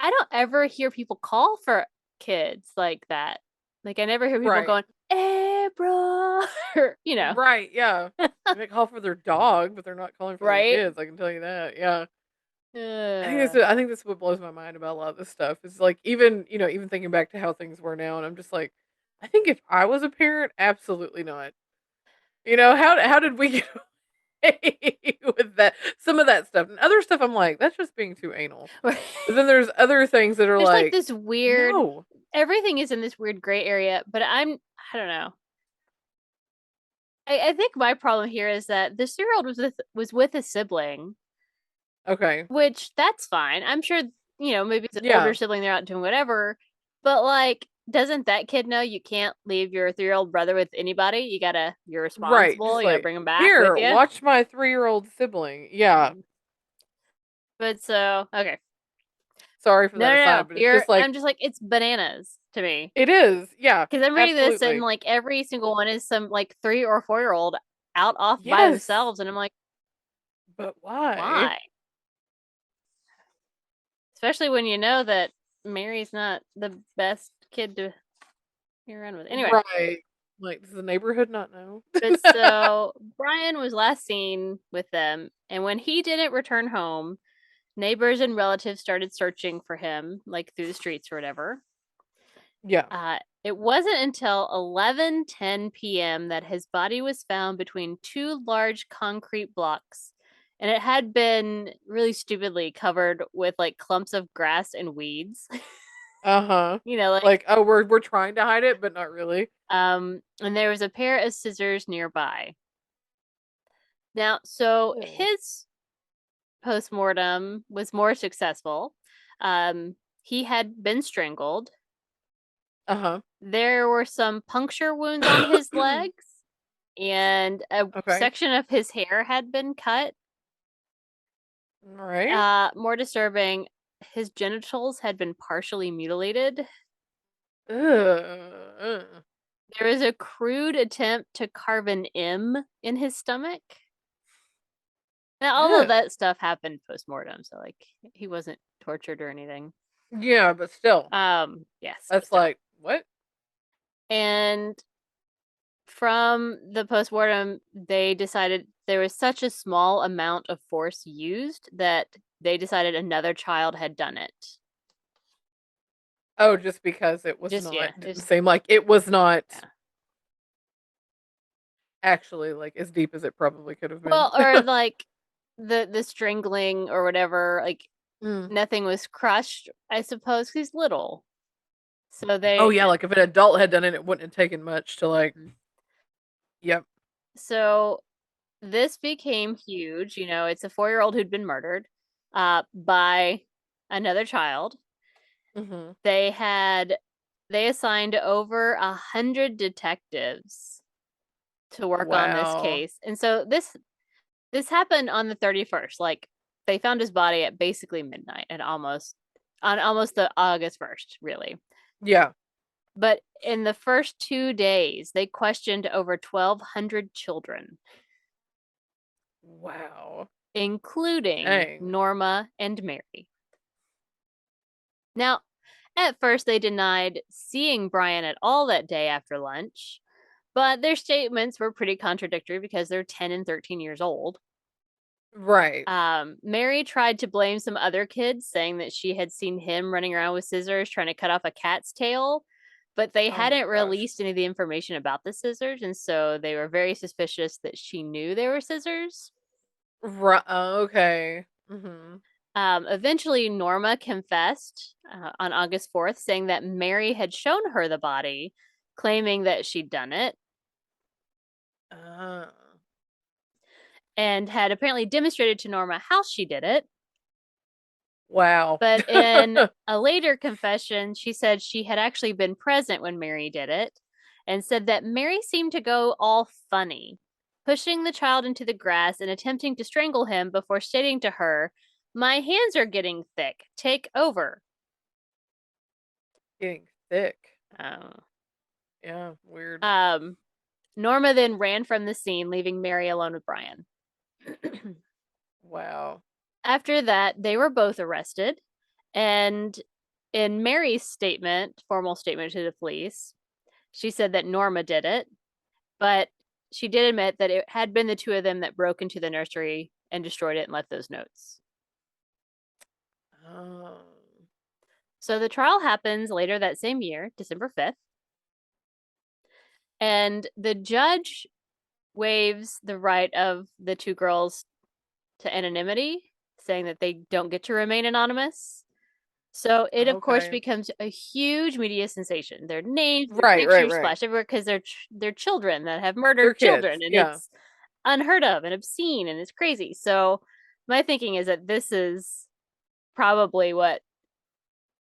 I don't ever hear people call for kids like that. Like I never hear people Right. going, "Hey, bro," or, Right. Yeah. They may call for their dog, but they're not calling for their right? kids. I can tell you that. Yeah. Uh, I think that's what blows my mind about a lot of this stuff. Is like even thinking back to how things were now, and I'm just like, I think if I was a parent, absolutely not. How did we get away with that? Some of that stuff and other stuff, I'm like, that's just being too anal. But then there's other things that are there's like like, this weird. no, Everything is in this weird gray area, but I don't know. I think my problem here is that the 3-year-old was with a sibling, okay, which that's fine. I'm sure, maybe it's an older yeah, sibling, they're out doing whatever. But like, doesn't that kid know you can't leave your 3-year-old brother with anybody? You're right, responsible. just You gotta like bring him back with here, you. watch my 3-year-old sibling. Yeah, But so, okay. sorry for No, that no, no. aside, but it's just like I'm just like, it's bananas to me. it is. Yeah, Because I'm reading this and absolutely. like every single one is some like 3 or 4-year-old out off by Yes, themselves. And I'm like, but why? why? Especially when you know that Mary's not the best kid to be around with. Anyway, Right. Like, does the neighborhood not know? but so Brian was last seen with them, and when he didn't return home, neighbors and relatives started searching for him, like through the streets or whatever. Yeah. It wasn't until 11:10 p.m. that his body was found between two large concrete blocks, and it had been really stupidly covered with like clumps of grass and weeds. Uh-huh. Like Like, oh, we're trying to hide it, but not really. and there was a pair of scissors nearby. Now, so Ew. his postmortem was more successful. He had been strangled. Uh-huh. There were some puncture wounds on his legs, and a Okay. section of his hair had been cut. All right. More disturbing, his genitals had been partially mutilated. Ugh. There was a crude attempt to carve an M in his stomach. Now, all of Ugh. that stuff happened post-mortem, so like he wasn't tortured or anything. Yeah, but still. Yes, but That's still. like, what? And from the post-mortem, they decided there was such a small amount of force used that they decided another child had done it. Oh, just because it was Just not yeah, didn't it's seem like it was not yeah. actually like as deep as it probably could have been. Well, or like the strangling or whatever, like Mm. nothing was crushed, I suppose, 'cause he's little. So Oh they yeah, like if an adult had done it, it wouldn't have taken much to like, Mhm. yep. So this became huge. It's a 4-year-old who'd been murdered by another child. Mm-hmm. They assigned over 100 detectives to work on this Wow. case. And so this happened on the 31st. Like they found his body at basically midnight at almost the August 1st, really. Yeah. But in the first 2 days, they questioned over 1,200 children, Wow. including Dang. Norma and Mary. Now, at first, they denied seeing Brian at all that day after lunch, but their statements were pretty contradictory because they're 10 and 13 years old. Right. Mary tried to blame some other kids, saying that she had seen him running around with scissors trying to cut off a cat's tail, but they Oh my hadn't gosh. released any of the information about the scissors, and so they were very suspicious that she knew they were scissors. Right. Okay. Mhm. Eventually, Norma confessed on August 4th, saying that Mary had shown her the body, claiming that she'd done it, Ah. and had apparently demonstrated to Norma how she did it. Wow. But in a later confession, she said she had actually been present when Mary did it and said that Mary seemed to go all funny, pushing the child into the grass and attempting to strangle him before stating to her, "My hands are getting thick. Take over." Getting thick. Oh. Yeah, weird. Um, Norma then ran from the scene, leaving Mary alone with Brian. Wow. After that, they were both arrested. And in Mary's statement, formal statement to the police, she said that Norma did it, but she did admit that it had been the two of them that broke into the nursery and destroyed it and left those notes. Oh. So the trial happens later that same year, December 5th, and the judge waives the right of the two girls to anonymity, saying that they don't get to remain anonymous. So it, of course, Okay. becomes a huge media sensation. Their names, their Right, right, pictures right. flash everywhere because they're children that have They're murdered kids. children, and Yeah. it's unheard of and obscene and it's crazy. So my thinking is that this is probably what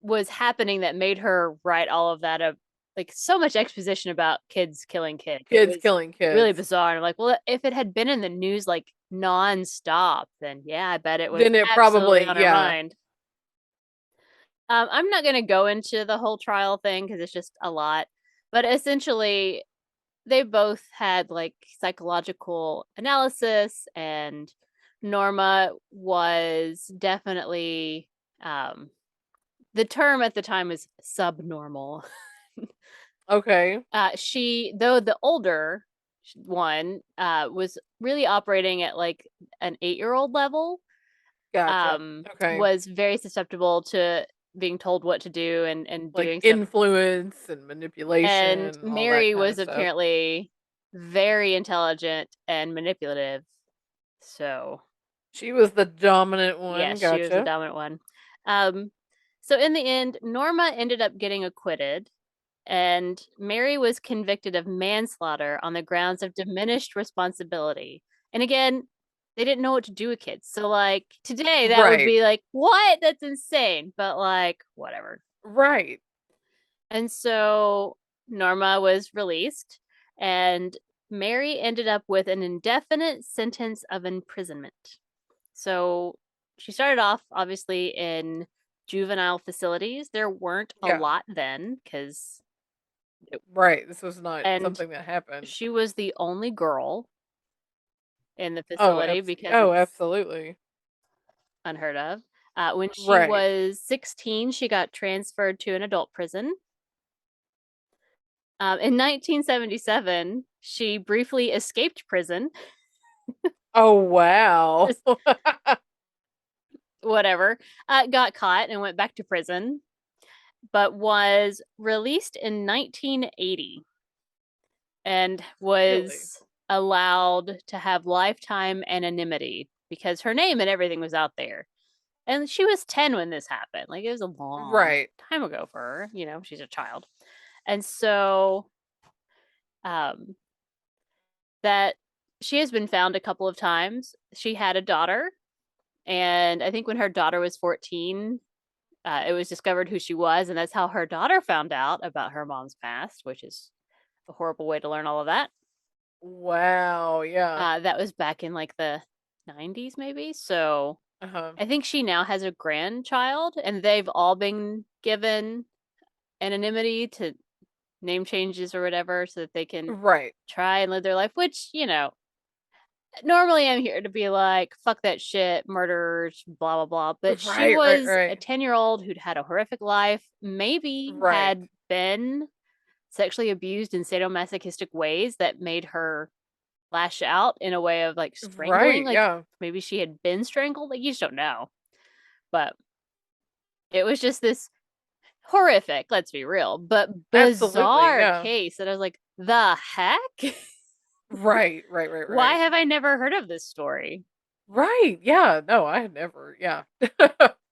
was happening that made her write all of that up, like so much exposition about kids killing kids. It Kids was killing really kids. bizarre. And I'm like, well, if it had been in the news like nonstop, then yeah, I bet it was Then it absolutely probably, on her yeah. mind. I'm not going to go into the whole trial thing because it's just a lot, but essentially, they both had like psychological analysis, and Norma was definitely, um, the term at the time was subnormal. Okay. Though the older one, was really operating at like an 8-year-old level, Gotcha. Okay. was very susceptible to being told what to do and Like doing stuff. influence and manipulation And and all that Mary kind of was stuff. apparently very intelligent and manipulative. So, She was the dominant one. yes, she was the Gotcha. dominant one. Um, so in the end, Norma ended up getting acquitted, and Mary was convicted of manslaughter on the grounds of diminished responsibility. And again, they didn't know what to do with kids. So, like, today that would Right. be like, what? That's insane. But, like, whatever. Right. And so Norma was released, and Mary ended up with an indefinite sentence of imprisonment. So she started off obviously in juvenile facilities. There weren't a Yeah. lot then because, Right. This was not and something that happened. she was the only girl in the Oh, facility because oh, it's absolutely. unheard of. When she Right. was 16, she got transferred to an adult prison. In 1977, she briefly escaped prison. Oh, wow. Just whatever. Got caught and went back to prison, but was released in 1980 and Really? was allowed to have lifetime anonymity because her name and everything was out there. And she was 10 when this happened. Like, it was a long Right. time ago for her. You know, she's a child. And so, um, that she has been found a couple of times. She had a daughter, and I think when her daughter was 14, it was discovered who she was, and that's how her daughter found out about her mom's past, which is a horrible way to learn all of that. Wow. Yeah. That was back in like the 90s, maybe. So Uh-huh. I think she now has a grandchild, and they've all been given anonymity to name changes or whatever so that they can Right. try and live their life, which, normally I'm here to be like, fuck that shit, murderers, blah, blah, blah. But she Right, right, was a right. 10-year-old who'd had a horrific life, maybe Right. had been sexually abused in sadomasochistic ways that made her lash out in a way of like strangling. Right, Like yeah. maybe she had been strangled. Like you just don't know. But it was just this horrific, let's be real, but Absolutely, bizarre yeah. case that I was like, the heck? Right, right, right, Why right. have I never heard of this story? Right, yeah, no, I had never, yeah.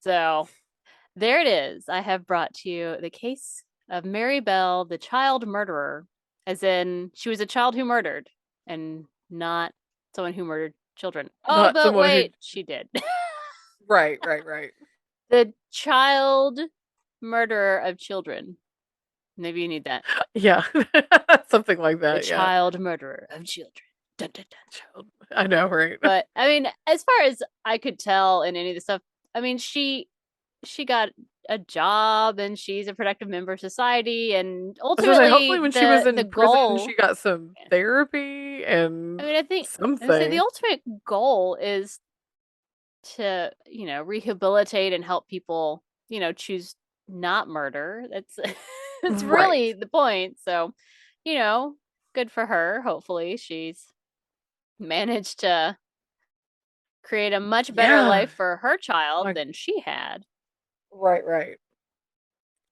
So there it is. I have brought to you the case of Mary Bell, the child murderer, as in she was a child who murdered and not someone who murdered children. Oh, Not but someone who wait, she did. right, right, right. The child murderer of children. Maybe you need that. Yeah. Something like The that, yeah. child murderer of children. Dun, dun, dun. Child I know, right? But I mean, as far as I could tell in any of the stuff, I mean, she got a job and she's a productive member of society, and I was gonna say, ultimately hopefully when she was the in prison, goal. she got some therapy I and mean, I think I would say the something. ultimate goal is to rehabilitate and help people choose not murder. That's that's Right. really the point. So, you know, good for her. Hopefully, she's managed to create a much better Yeah. life for her child Like than she had. right, right.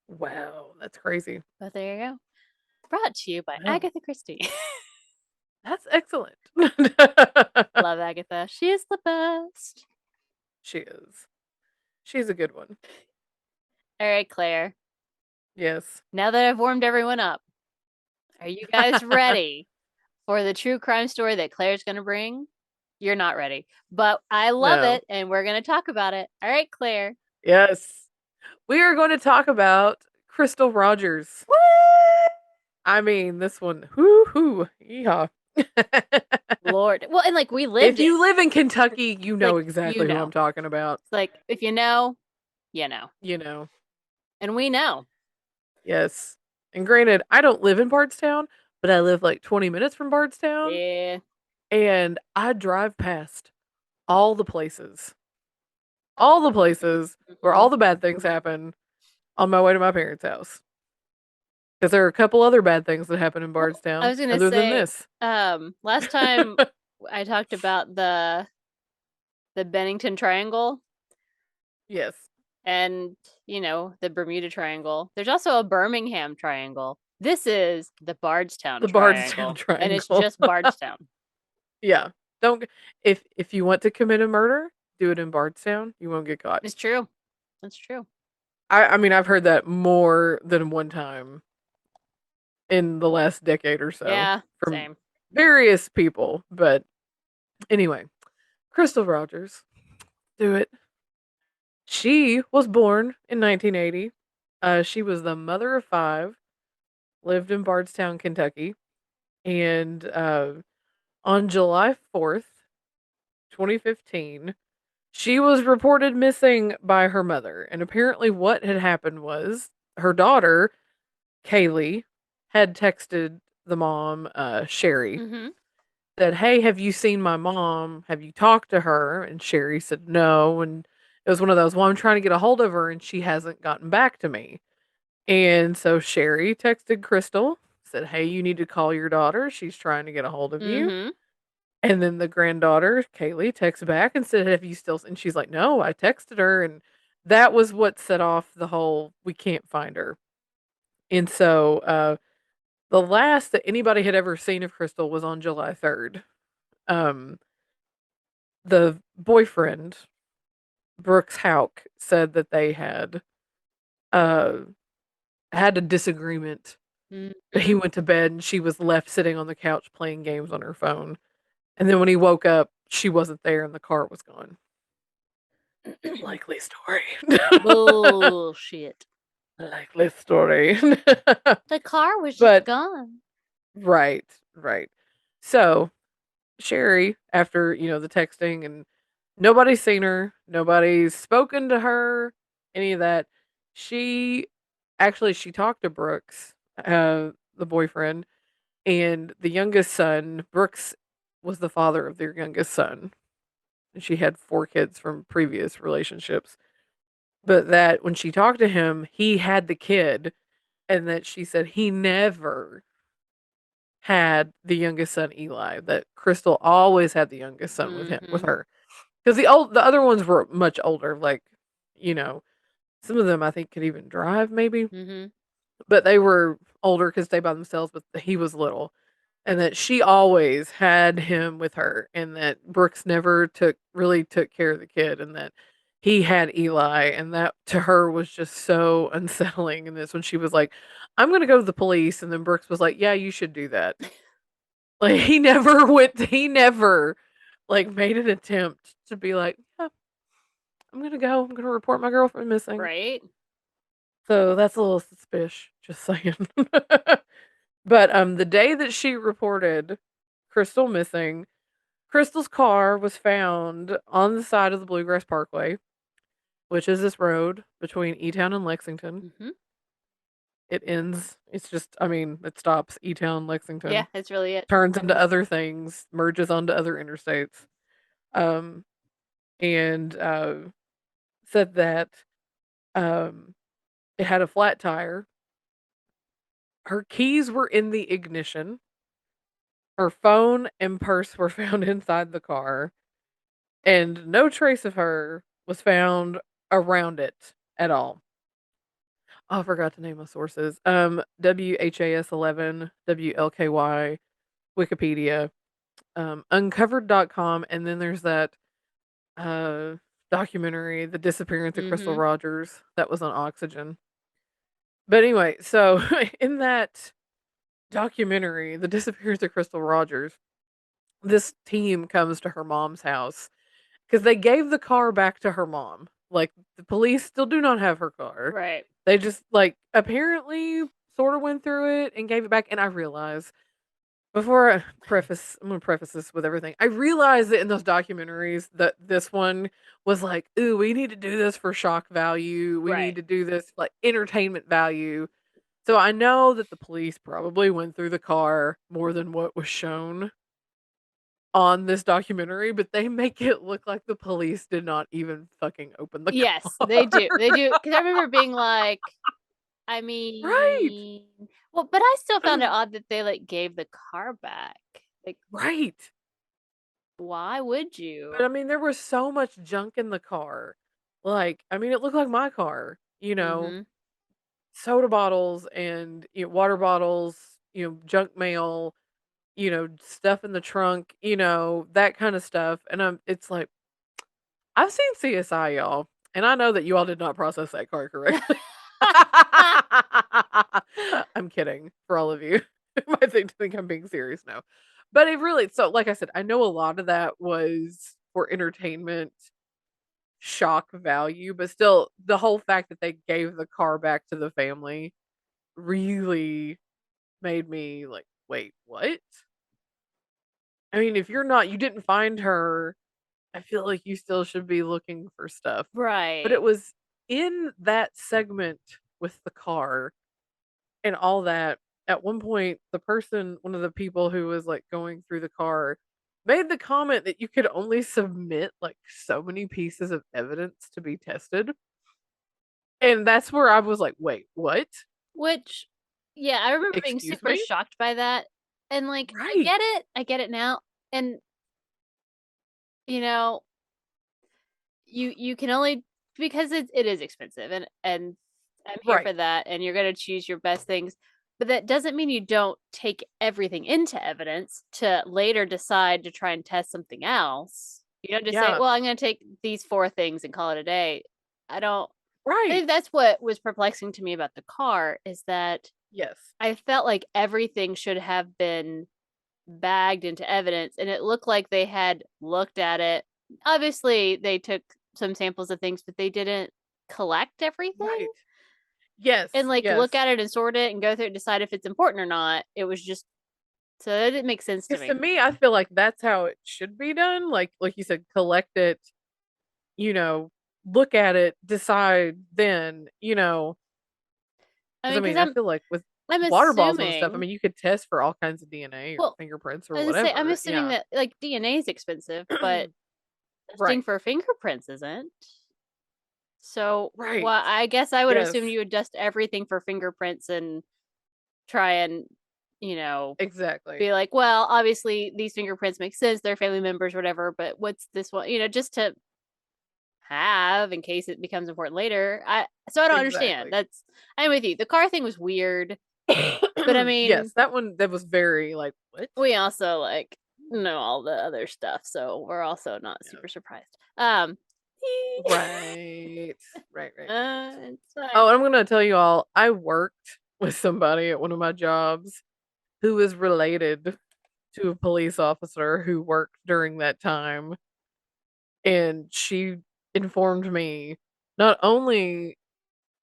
Wow, that's crazy. But there you go. Brought to you by Wow. Agatha Christie. That's excellent. Love Agatha. She is the best. She is. She's a good one. All right, Claire. Yes. Now that I've warmed everyone up, are you guys ready for the true crime story that Claire's going to bring? You're not ready, but I love No. it and we're going to talk about it. All right, Claire. Yes. We are going to talk about Crystal Rogers. What? I mean, this one, hoo hoo, yeehaw. Lord. Well, and like we lived If it. you live in Kentucky, you It's know like, you exactly who I'm know. talking about. It's like, if you know, you know. You know, And we know. yes. And granted, I don't live in Bardstown, but I live like 20 minutes from Bardstown, Yeah. and I drive past all the places, all the places where all Mhm. the bad things happen on my way to my parents' house. Because there are a couple other bad things that happen in Well, I Bardstown was gonna other than say, this. last time I talked about the Bennington Triangle Yes. and the Bermuda Triangle. There's also a Birmingham Triangle. This is the Bardstown The Bardstown Triangle, and it's Triangle. just Bardstown. Yeah. Don't if you want to commit a murder, do it in Bardstown. You won't get caught. It's true. That's true. I mean I've heard that more than one time in the last decade or so Yeah, from same. various people. But anyway, Crystal Rogers, do it. She was born in 1980. She was the mother of five, lived in Bardstown, Kentucky, and on July 4th, 2015, she was reported missing by her mother. And apparently, what had happened was her daughter, Kaylee, had texted the mom, Sherry, Mm-hmm. said, "Hey, have you seen my mom? Have you talked to her?" And Sherry said, "No." And it was one of those, "Well, I'm trying to get a hold of her and she hasn't gotten back to me." And so Sherry texted Crystal, said, "Hey, you need to call your daughter. She's trying to get a hold of you." Mm-hmm. And then the granddaughter, Kaylee, texts back and said, "Have you still?" And she's like, "No, I texted her." And that was what set off the whole, we can't find her. And so the last that anybody had ever seen of Crystal was on July 3rd. Um, the boyfriend, Brooks Hauk, said that they uh, had a disagreement. He Mm-hmm. went to bed and she was left sitting on the couch playing games on her phone. And then when he woke up, she wasn't there and the car was gone. Likely story. Bullshit. Likely story. The car was just But gone. right, right. So Sherry, after the texting and nobody's seen her, nobody's spoken to her, any of that. She she talked to Brooks, the boyfriend, and the youngest son. Brooks was the father of their youngest son. And she had four kids from previous relationships. But that when she talked to him, he had the kid, and that she said he never had the youngest son Eli. That Crystal always had the youngest son with Mm-hmm. her. Because the other ones were much older, like, you know, some of them I think could even drive maybe, Mm-hmm. but they were older, could stay by themselves, but he was little. And that she always had him with her, and that Brooks never took care of the kid, and that he had Eli, and that to her was just so unsettling. And this when she was like, "I'm gonna go to the police," and then Brooks was like, "Yeah, you should do that." Like he never like made an attempt to be like, "Yeah, I'm gonna go. I'm gonna report my girlfriend missing." Right? So that's a little suspicious, just saying. But the day that she reported Crystal missing, Crystal's car was found on the side of the Bluegrass Parkway, which is this road between E-Town and Lexington. Mm-hmm. It ends, it's just, I mean, it stops E-Town, Yeah, Lexington, that's really it. turns into other things, merges onto other interstates. Um, and said that um, it had a flat tire. Her keys were in the ignition. Her phone and purse were found inside the car, and no trace of her was found around it at all. Oh, I forgot to name my sources. WHAS 11, WLKY, Wikipedia, uncovered.com, and then there's that uh documentary, The Disappearance of Crystal Mm-hmm. Rogers, that was on Oxygen. But anyway, so in that documentary, The Disappearance of Crystal Rogers, this team comes to her mom's house because they gave the car back to her mom. Like, the police still do not have her car. Right. They just, like, apparently sort of went through it and gave it back. And I realize, I'm going to preface this with everything. I realize that in those documentaries, that this one was like, ooh, we need to do this for shock value. We need Right. to do this like entertainment value. So I know that the police probably went through the car more than what was shown on this documentary, but they make it look like the police did not even fucking open the Yes, they car. do. They do. Because I remember being like, I Right. mean, well, but I still found it odd that they like gave the car back. Like, Right. why would But you? I mean, there was so much junk in the car. Like, I mean, it looked like my car, Mm-hmm. soda bottles and water bottles, junk mail, stuff in the trunk, that kind of stuff. And it's like, I've seen CSI, y'all, and I know that you all did not process that car correctly. I'm kidding for all of you who might think I'm being serious now. But it really, so like I said, I know a lot of that was for entertainment, shock value, but still, the whole fact that they gave the car back to the family really made me like, wait, what? I mean, if you didn't find her, I feel like you still should be looking for stuff. But it Right. was in that segment with the car and all that. At one point, one of the people who was like going through the car, made the comment that you could only submit like so many pieces of evidence to be tested. And that's where I was like, wait, what? Which, yeah, I remember being Excuse super me? shocked by that. And like, I Right. get it. I get it now. And you know, you can only because it is expensive and I'm here for Right. that and you're going to choose your best things. But that doesn't mean you don't take everything into evidence to later decide to try and test something else. You don't just say, Yeah. "Well, I'm going to take these four things and call it a day." I don't I Right. think that's what was perplexing to me about the car is that Yes. I felt like everything should have been bagged into evidence and it looked like they had looked at it. Obviously, they took some samples of things, but they didn't collect everything Right. Yes. and like Yes. look at it and sort it and go through it and decide if it's important or not. It was just so that didn't make sense to Because to me. me, I feel like that's how it should be done. Like you said, collect it, you know, look at it, decide then, I because mean, I because mean, I feel like with I'm water bottles and stuff, I assuming. mean, you could test for all kinds of DNA or Well, fingerprints or as I say, I'm whatever. assuming Yeah. that like DNA is expensive, but testing Right. for fingerprints isn't. So, Right. well, I guess I would assume Yes. you would dust everything for fingerprints and try and Exactly. be like, well, obviously these fingerprints make sense, they're family members, whatever, but what's this one? Just to have in case it becomes important later. So I don't understand. Exactly. I'm with you. The car thing was weird, but I mean, Yes, that was very like, what? we also like know all the other stuff, so we're also not Yeah. super surprised. Right. Right. It's fine. Oh, and I'm gonna tell you all, I worked with somebody at one of my jobs who is related to a police officer who worked during that time. And she informed me not only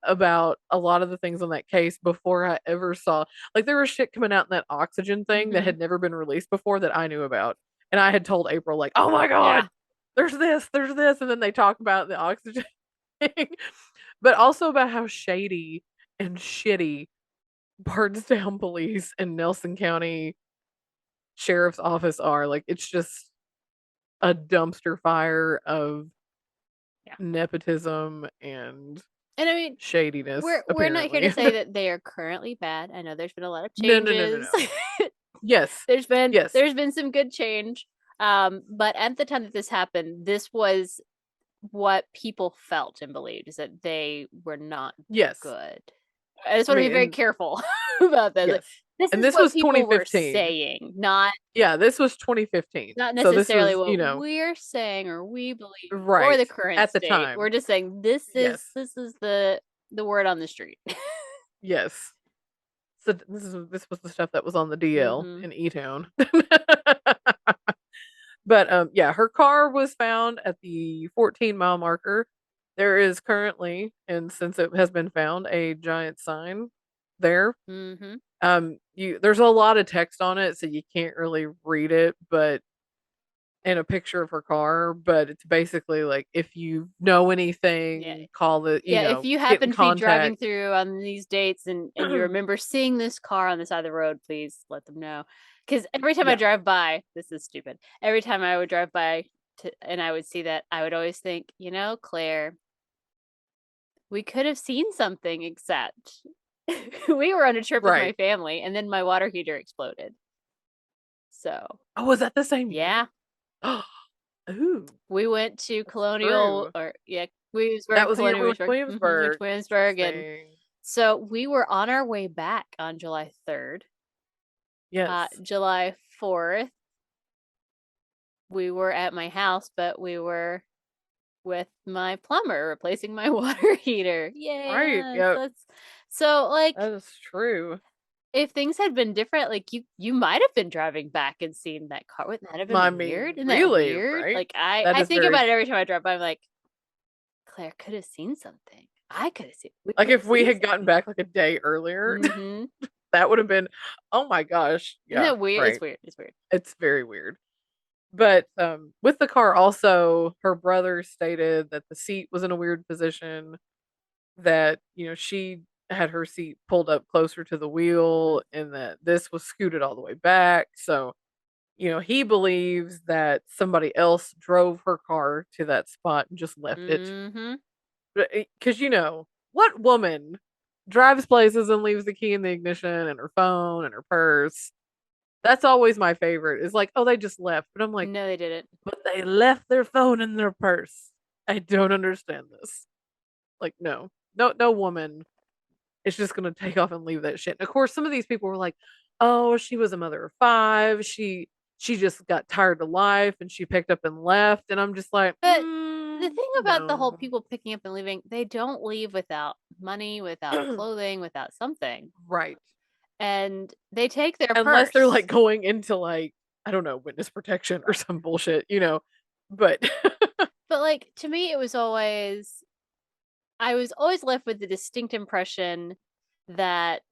about a lot of the things on that case before I ever saw, like, there was shit coming out in that oxygen thing that Mm-hmm. had never been released before that I knew about. And I had told April, like, oh my Yeah. God, there's this. And then they talk about the oxygen thing, but also about how shady and shitty Bardstown Police and Nelson County Sheriff's Office are. Like, it's just a dumpster fire of Yeah. nepotism and And I mean, shadiness, we're not here to apparently. say that they are currently bad. I know there's been a lot of No. changes. Yes. there's been Yes. there's been some good change. But at the time that this happened, this was what people felt and believed, is that they were not Yes. good. I just I want to mean, be very and careful about this. yes. This And is this what was people were 2015. saying, not Yeah, this was 2015. So this necessarily was, what we're saying or we believe or right the current at the state. time. We're just saying this is Yes. the word on the street. Yes. So this was the stuff that was on the DL Mm-hmm. in E-Town. But yeah, her car was found at the 14-mile marker. There is currently, and since it has been found, a giant sign there. Mm-hmm. There's a lot of text on it, so you can't really read it, but and a picture of her car, but it's basically like, if you know Yeah. anything, call the, Yeah, if you get in happen to be driving contact. through on these dates and you remember seeing this car on the side of the road, please let them know. Because every time I Yeah, drive by, this is stupid. Every time I would drive by and I would see that, I would always think, Claire, we could have seen something, except we were on a trip with my right. family and then my water heater exploded. So, Oh, was that the same yeah, year? Ooh, we went to that's Colonial, true. or yeah, Williamsburg, That was the year we Colonial went to Williamsburg. We went to Williamsburg. Williamsburg, and Interesting. so we were on our way back on July 3rd. Yes. July 4th, we were at my house, but we were with my plumber replacing my water heater. Right. Yes, Yep. that's so, like, That is true. if things had been different, like, you might have been driving back and seen that car. Wouldn't that have been I weird? mean, Isn't that really, weird? right? Like, I That I is think very about it true. every time I drive by. I'm like, Claire could have seen something. We Like, could have if we seen had gotten back like a day earlier, something. Mm-hmm. that would have been, oh my gosh. Isn't Yeah, that weird? It's right. weird. It's weird. It's very weird. But with the car, also, her brother stated that the seat was in a weird position, that, she had her seat pulled up closer to the Mm-hmm. wheel, and that this was scooted all the way back. So, he believes that somebody else drove her car to that spot and just left it. Mm-hmm. Because, what woman drives places and leaves the key in the ignition and her phone and her purse? That's always my favorite. Is like, oh, they just left. But I'm like, No, they didn't. but they left their phone in their purse. I don't understand this. Like, no. No woman is just gonna take off and leave that shit. And of course, some of these people were like, oh, she was a mother of five. She just got tired of life and she picked up and left. And I'm just like, But the thing about the whole no. people picking up and leaving, they don't leave without money, without clothing, without something. Right. And they take their Unless they're purse. like going into, like, I don't know, witness protection or some bullshit. But But, like, to me, I was always left with the distinct impression that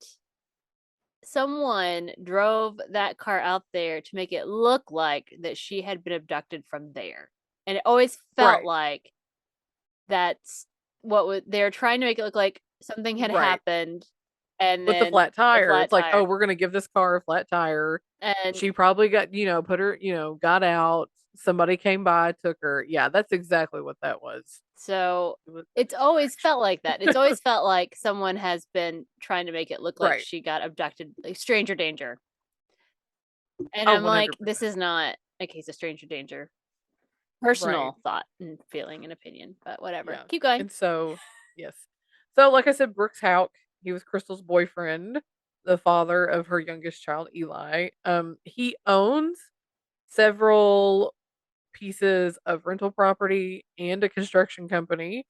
someone drove that car out there to make it look like that she had been abducted from there. And it always felt right. like that's they're trying to make it look like something had Right. happened, and With the then flat the tire. flat It's like, tire. oh, we're gonna give this car a flat tire. And She probably got, put her, got out. Somebody came by, took her. Yeah, that's exactly what that was. so It was a it's always felt like that. It's distraction. always felt like someone has been trying to make it look like Right. she got abducted, like stranger danger. And Oh, I'm like, this 100%. is not a case of stranger danger. Right. Personal thought and feeling and opinion, but whatever. Yeah. Keep going. And so, yes. So, like I said, Brooks Hauk, he was Crystal's boyfriend, the father of her youngest child, Eli. He owns several pieces of rental property and a construction company.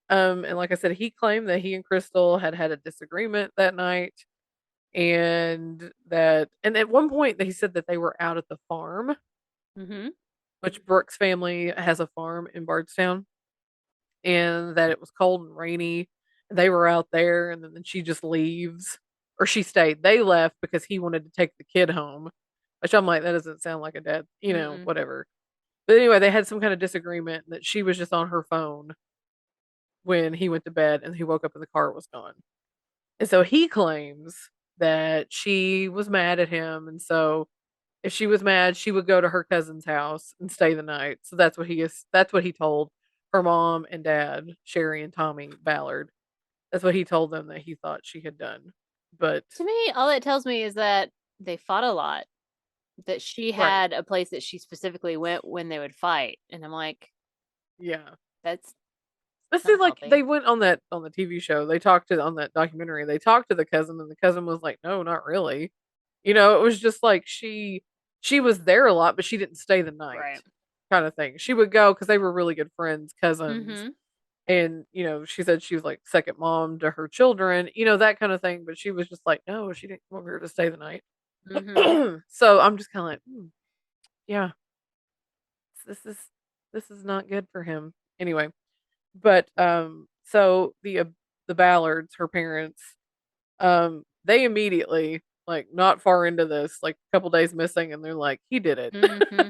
And like I said, he claimed that he and Crystal had had a disagreement that night, and at one point he said that they were out at the farm, Mm-hmm. which Brooks' family has a farm in Bardstown, and that it was cold and rainy. They were out there, and then she just leaves, or she stayed. They left because he wanted to take the kid home, which I'm like, that doesn't sound like a dad, Mm-mm. whatever. But anyway, they had some kind of disagreement that she was just on her phone when he went to bed, and he woke up and the car was gone. And so he claims that she was mad at him, and so if she was mad, she would go to her cousin's house and stay the night. So that's what he told her mom and dad, Sherry and Tommy Ballard. That's what he told them that he thought she had done. But To me, all it tells me is that they fought a lot. That she right. had a place that she specifically went when they would fight, and I'm like, Yeah. that's This not is like healthy. they went on that on the TV show. They talked to on that documentary. They talked to the cousin, and the cousin was like, "No, not really." It was just like she was there a lot, but she didn't stay the night, Right. kind of thing. She would go because they were really good friends, cousins, Mm-hmm. and she said she was like second mom to her children, that kind of thing. But she was just like, no, she didn't want her to stay the night. Mm-hmm. So I'm just kind of like, yeah, this is this is not good for him. Anyway, but so the Ballards, her parents, they immediately, like, not far into this, like a couple days missing, and they're like, he did it. Mm-hmm.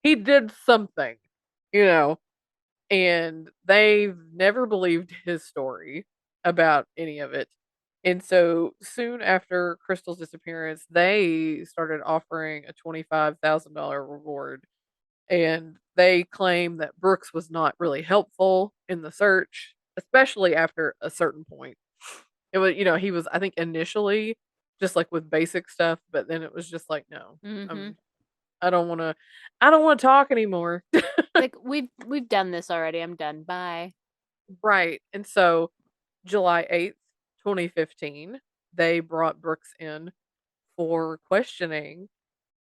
He did something, you know. And they've never believed his story about any of it. And so soon after Crystal's disappearance, they started offering a $25,000 reward. And they claim that Brooks was not really helpful in the search, especially after a certain point. It was, he was, I think, initially just like with basic stuff, but then it was just like, no, Mm-hmm. I'm, I don't want to talk anymore. Like we've done this already. I'm done. Bye. Right. And so July 8th, 2015, they brought Brooks in for questioning.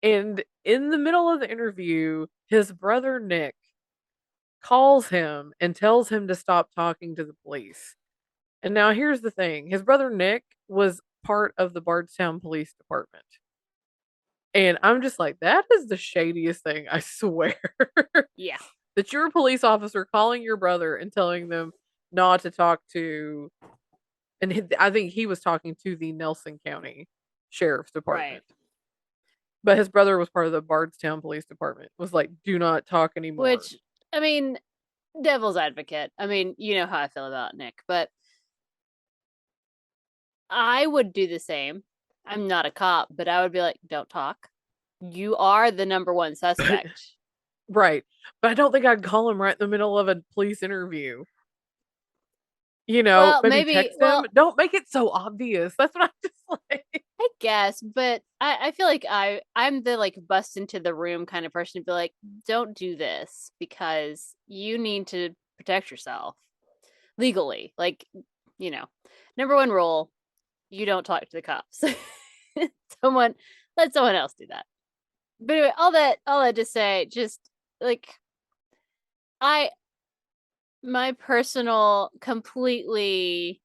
And in the middle of the interview, his brother Nick calls him and tells him to stop talking to the police. And now here's the thing, his brother Nick was part of the Bardstown Police Department. And I'm just like, that is the shadiest thing, I swear. Yeah. That you're a police officer calling your brother and telling them not to talk to. And I think he was talking to the Nelson County Sheriff's Right. Department. But his brother was part of the Bardstown Police Department. Was like, "Do not talk anymore." Which, I mean, devil's advocate. I mean, you know how I feel about Nick, but I would do the same. I'm not a cop, but I would be like, don't talk. You are the number one suspect. Right. But I don't think I'd call him right in the middle of a police interview. Well, Maybe maybe, text him. well, Don't make it so obvious. That's what I'm just like. I guess, but I feel like I'm the like bust into the room kind of person to be like, don't do this because you need to protect yourself legally. Like, you know, number one rule, you don't talk to the cops. someone Let someone else do that. But anyway, all that to say, just like I my personal completely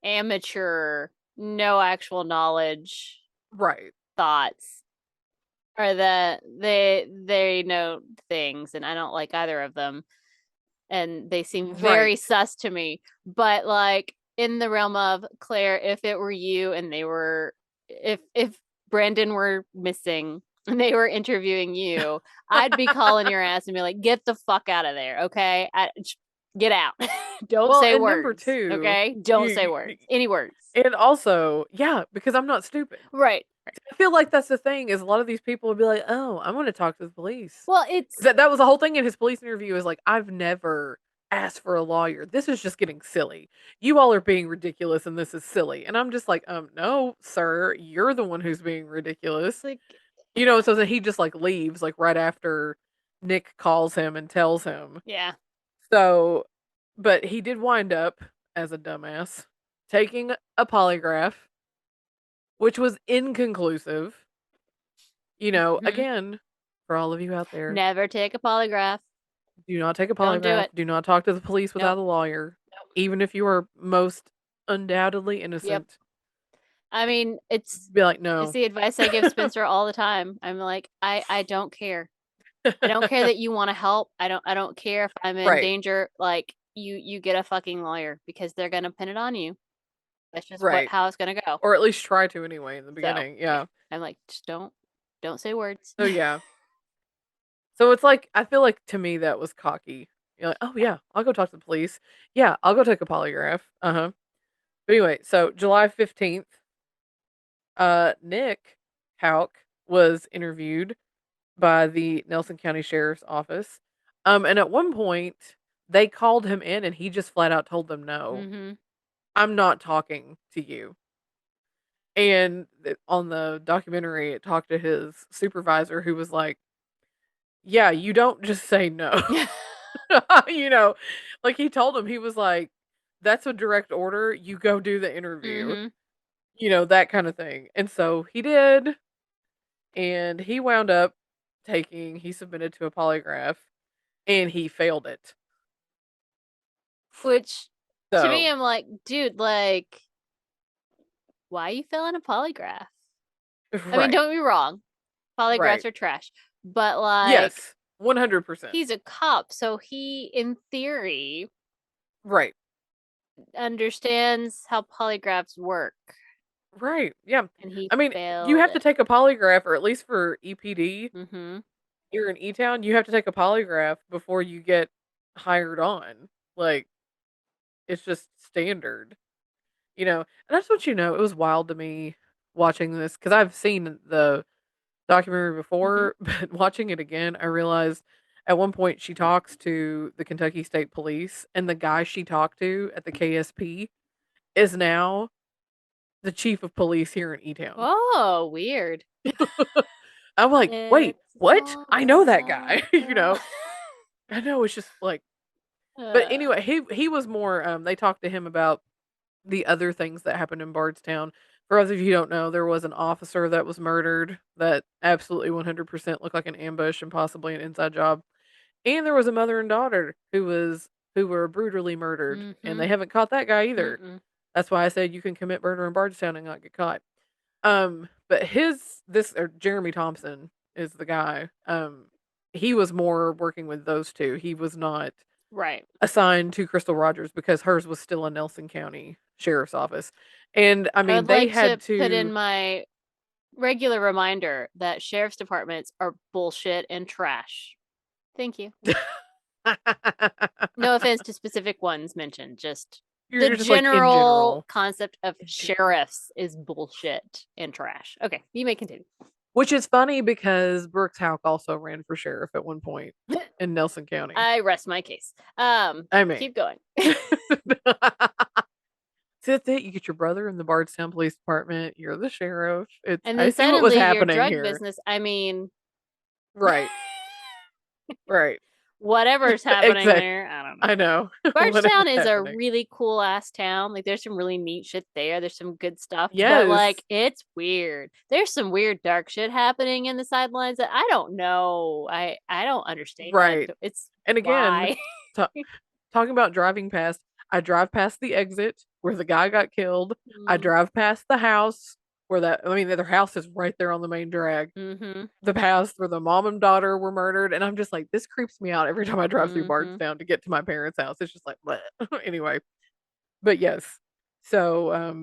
amateur, no actual knowledge Right. thoughts are that they know things and I don't like either of them and they seem very Right. sus to me. But like in the realm of Claire, if it were you and they were if Brandon were missing and they were interviewing you, I'd be calling your ass and be like, get the fuck out of there, okay? Get out. Don't Well, say and number words, 2, okay? Don't say you words. Any words. and also, yeah, because I'm not stupid. Right. I feel like that's the thing is a lot of these people would be like, "Oh, I want to talk to the police." Well, it's That was the whole thing in his police interview is like, "I've never asked for a lawyer. This is just getting silly. You all are being ridiculous and this is silly." And I'm just like, no, sir, you're the one who's being ridiculous." like So that he just like leaves like right after Nick calls him and tells him. Yeah. So, but he did wind up as a dumbass taking a polygraph, which was inconclusive. Mhm. Again, for all of you out there, Never take a polygraph. do not take a Don't do polygraph. it. Do not talk to the police Nope. without a lawyer, Nope. even if you are most undoubtedly Yep. innocent. I mean, Be like, it's no. the advice I give Spencer all the time. I'm like, I don't care. I don't care that you want to help. I don't care if I'm in Right, danger. Like you get a fucking lawyer because they're gonna pin it on you. That's just right. how it's gonna go. Or at least try to anyway in the So beginning. yeah, Yeah. I'm like, just don't say words. So yeah. So it's like I feel like to me that was cocky. You're like, oh yeah, I'll go talk to the police. Yeah, I'll go take a polygraph. Uh-huh. But anyway, so July 15th, Nick Hauk was interviewed by the Nelson County Sheriff's Office. And at one point they called him in and he just flat out told them no. Mm-hmm. I'm not talking to you. And on the documentary it talked to his supervisor who was like, "Yeah, you don't just say no." You know, like he told him, he was like, "That's a direct order. You go do the interview." Mm-hmm. That kind of thing. And so he did, and he wound up he submitted to a polygraph and he failed it. Which to me, So, I'm like, dude, like, why are you failing a polygraph? I mean, right. don't be wrong. Polygraphs Right. are trash. But like, Yes. 100%. he's a cop, so he, in theory, Right. understands how polygraphs work. Right. Yeah. And he I mean, you failed have to it. take a polygraph, or at least for EPD Mm-hmm. here in E Town, you have to take a polygraph before you get hired on. Like, it's just standard. And that's what it was wild to me watching this because I've seen the documentary Mm-hmm. before, but watching it again, I realized at one point she talks to the Kentucky State Police, and the guy she talked to at the KSP is now the chief of police here in E Town. Oh, weird. I'm like, wait, It's what? all I know that guy. about I know it's just like, but uh, anyway, he was more. They talked to him about the other things that happened in Bardstown. For those of you who don't know, there was an officer that was murdered that absolutely 100% looked like an ambush and possibly an inside job. And there was a mother and daughter who were brutally murdered, and mm-hmm. they haven't caught that guy either. Mm-mm. That's why I said you can commit murder in Bardstown and not get caught. But Jeremy Thompson is the guy. He was more working with those two. He was not Right. assigned to Crystal Rogers because hers was still a Nelson County Sheriff's Office. And I I mean, would they like had to put to. in my regular reminder that sheriff's departments are bullshit and trash. Thank you. No offense to specific ones mentioned, just the You're just like in general general, concept of sheriffs is bullshit and trash. Okay, you may continue. which is funny because Brooks Houck also ran for sheriff at one point in Nelson County. I rest my case. I mean, Keep going. that's it. You get your brother in the Bardstown Police Department. You're the sheriff. And I then see what was suddenly your happening drug here. business, I mean, Right, right. whatever's happening Exactly. there, I don't know. I know. Whatever's Bardstown is a happening. really cool ass town. Like there's some really neat shit there. There's some good stuff, but Yes. like it's weird. There's some weird dark shit happening in the sidelines that I don't know. I don't understand. Right. It's And again, why. ta talking about driving past, I drive past the exit where the guy got killed. I drive past the house their house is right there on the main drag. Mm-hmm. The house where the mom and daughter were murdered, and I'm just like, this creeps me out every time I drive through Mm-hmm. Bardstown to get to my parents' house. It's just like, bleh. Anyway, but yes. So,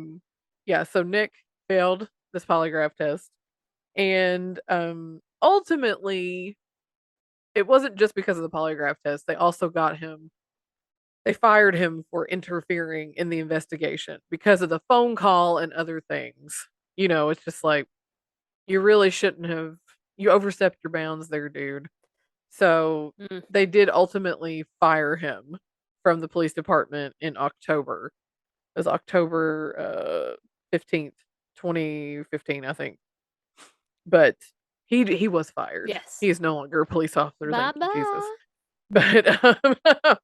yeah, so Nick failed this polygraph test, and ultimately it wasn't just because of the polygraph test. They fired him for interfering in the investigation because of the phone call and other things. It's just like, you really shouldn't have, you overstepped your bounds there, dude. So Mm. they did ultimately fire him from the police department in October. It was October 15th, 2015, I think. But He was fired. Yes. He is no longer a police officer, Bye thank you, Jesus. bye. But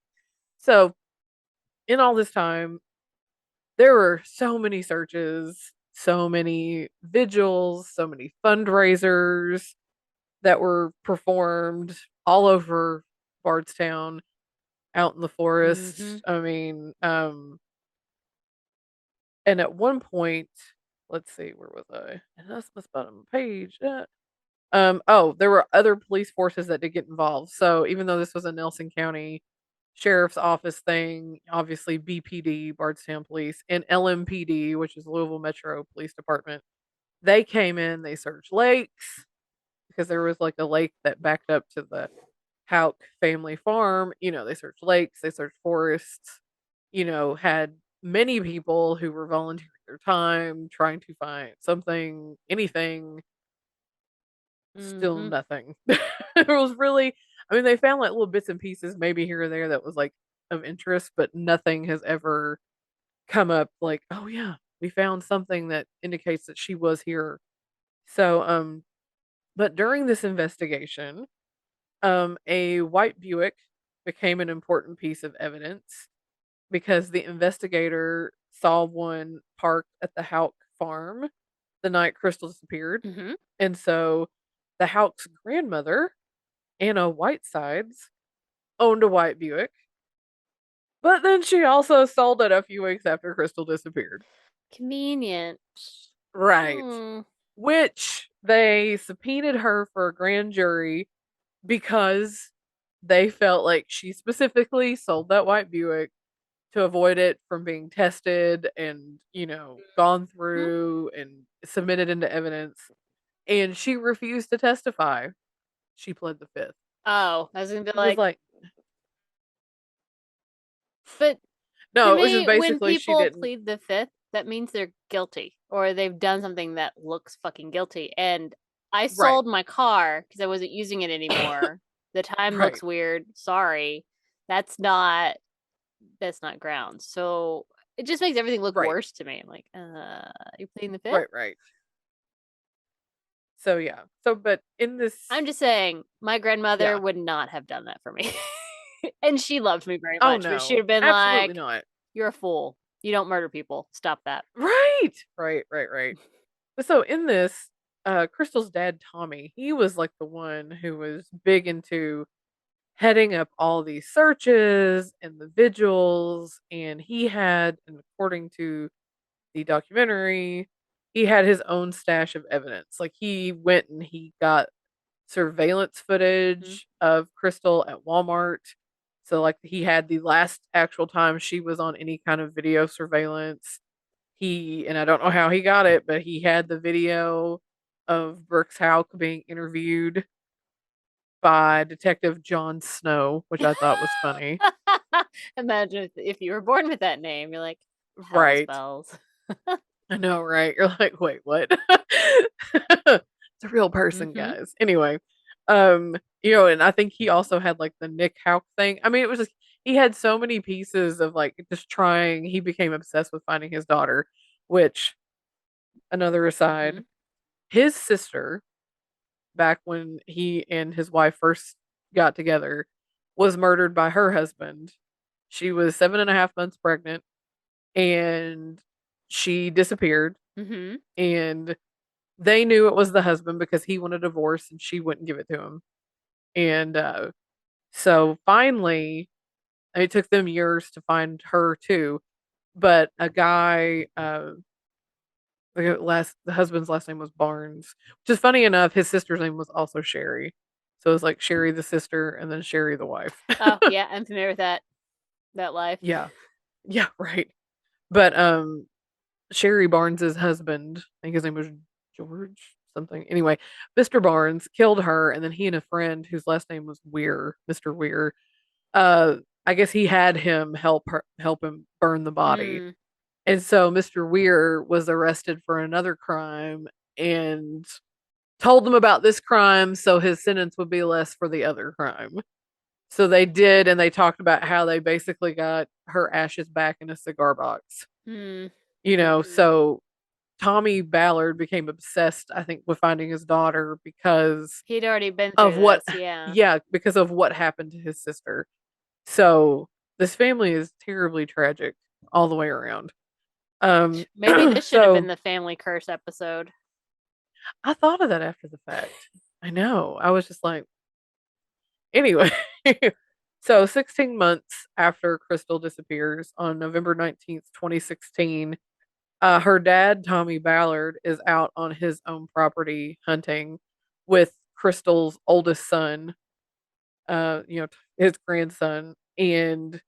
so in all this time, there were so many searches, so many vigils, so many fundraisers that were performed all over Bardstown, out in the Mm-hmm. forest. I mean, and at one point, let's see, where was I? And that's the bottom page. Oh, there were other police forces that did get involved. So even though this was a Nelson County Sheriff's Office thing, obviously BPD, Bardstown Police, and LMPD, which is Louisville Metro Police Department, they came in, they searched lakes because there was like a lake that backed up to the Hauk family farm. They searched lakes, they searched forests, had many people who were volunteering their time trying to find something, anything. Still Mm-hmm. nothing. It was really, I mean, they found like little bits and pieces maybe here or there that was like of interest, but nothing has ever come up like, oh yeah, we found something that indicates that she was here. So, but during this investigation, a white Buick became an important piece of evidence because the investigator saw one parked at the Hauk farm the night Crystal disappeared. Mm-hmm. And so the Hauk's grandmother, Anna Whitesides, owned a white Buick, but then she also sold it a few weeks after Crystal disappeared. Convenient. Right. Hmm. Which they subpoenaed her for a grand jury because they felt like she specifically sold that white Buick to avoid it from being tested and, gone Hmm? through and submitted into evidence. And she refused to testify. She pled the fifth. Oh, I was gonna be It was like, like, but to no, it was just me, when basically she people didn't. plead the fifth, that means they're guilty or they've done something that looks fucking guilty. And I Right. sold my car because I wasn't using it anymore. The time looks Right. weird. Sorry. That's not that's not grounds. So it just makes everything look Right. worse to me. I'm like, you pleading the fifth? Right. Right. So yeah. So but in this, I'm just saying, my grandmother yeah. would not have done that for me. And she loved me very Oh much, but she'd no. have been Absolutely like, not. "You're a fool. You don't murder people. Stop that." Right. Right. Right. Right. But so in this, Crystal's dad, Tommy, he was like the one who was big into heading up all these searches and the vigils, and he had, and according to the documentary, he had his own stash of evidence. Like he went and he got surveillance Mhm. footage of Crystal at Walmart. So like he had the last actual time she was on any kind of video surveillance. He, and I don't know how he got it, but he had the video of Brooks Hauk being interviewed by Detective John Snow, which I thought was funny. Imagine if you were born with that name. You're like, hell's Right. bells. I know, right? You're like, wait, what? It's a real person, Mm-hmm. guys. Anyway, and I think he also had like the Nick Hauk thing. I mean, it was just he had so many pieces of like just trying. He became obsessed with finding his daughter, which another Mm-hmm. aside, his sister, back when he and his wife first got together, was murdered by her husband. She was 7.5 months pregnant and she disappeared. Mm-hmm. And they knew it was the husband because he wanted a divorce and she wouldn't give it to him. And so finally, it took them years to find her too. But a guy, the husband's last name was Barnes, which is funny enough. His sister's name was also Sherry, so it was like Sherry the sister and then Sherry the wife. Oh yeah, I'm familiar with that life. Yeah, yeah, right. But Sherry Barnes's husband, I think his name was George something. Anyway, Mr. Barnes killed her, and then he and a friend whose last name was Weir, Mr. Weir. I guess he had him help him burn the body, Mm. and so Mr. Weir was arrested for another crime and told them about this crime, so his sentence would be less for the other crime. So they did, and they talked about how they basically got her ashes back in a cigar box. Mm. So Tommy Ballard became obsessed, I think, with finding his daughter because He'd already been of through what, this, yeah. yeah, because of what happened to his sister. So this family is terribly tragic all the way around. Maybe this should have been So the family curse episode. I thought of that after the fact. I know. I was just like, anyway. So 16 months after Crystal disappears on November 19th, 2016, her dad, Tommy Ballard, is out on his own property hunting with Crystal's oldest son, his grandson, and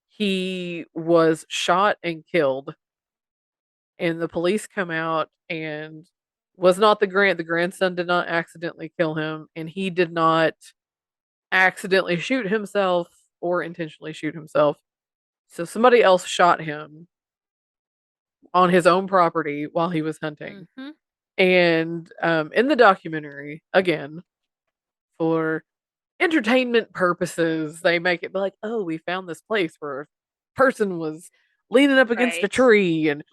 he was shot and killed. And the police come out and was not the grandson did not accidentally kill him, and he did not accidentally shoot himself or intentionally shoot himself. So somebody else shot him on his own property while he was hunting. Mm-hmm. And in the documentary, again, for entertainment purposes, they make it like, oh, we found this place where a person was leaning up against a Right. tree. And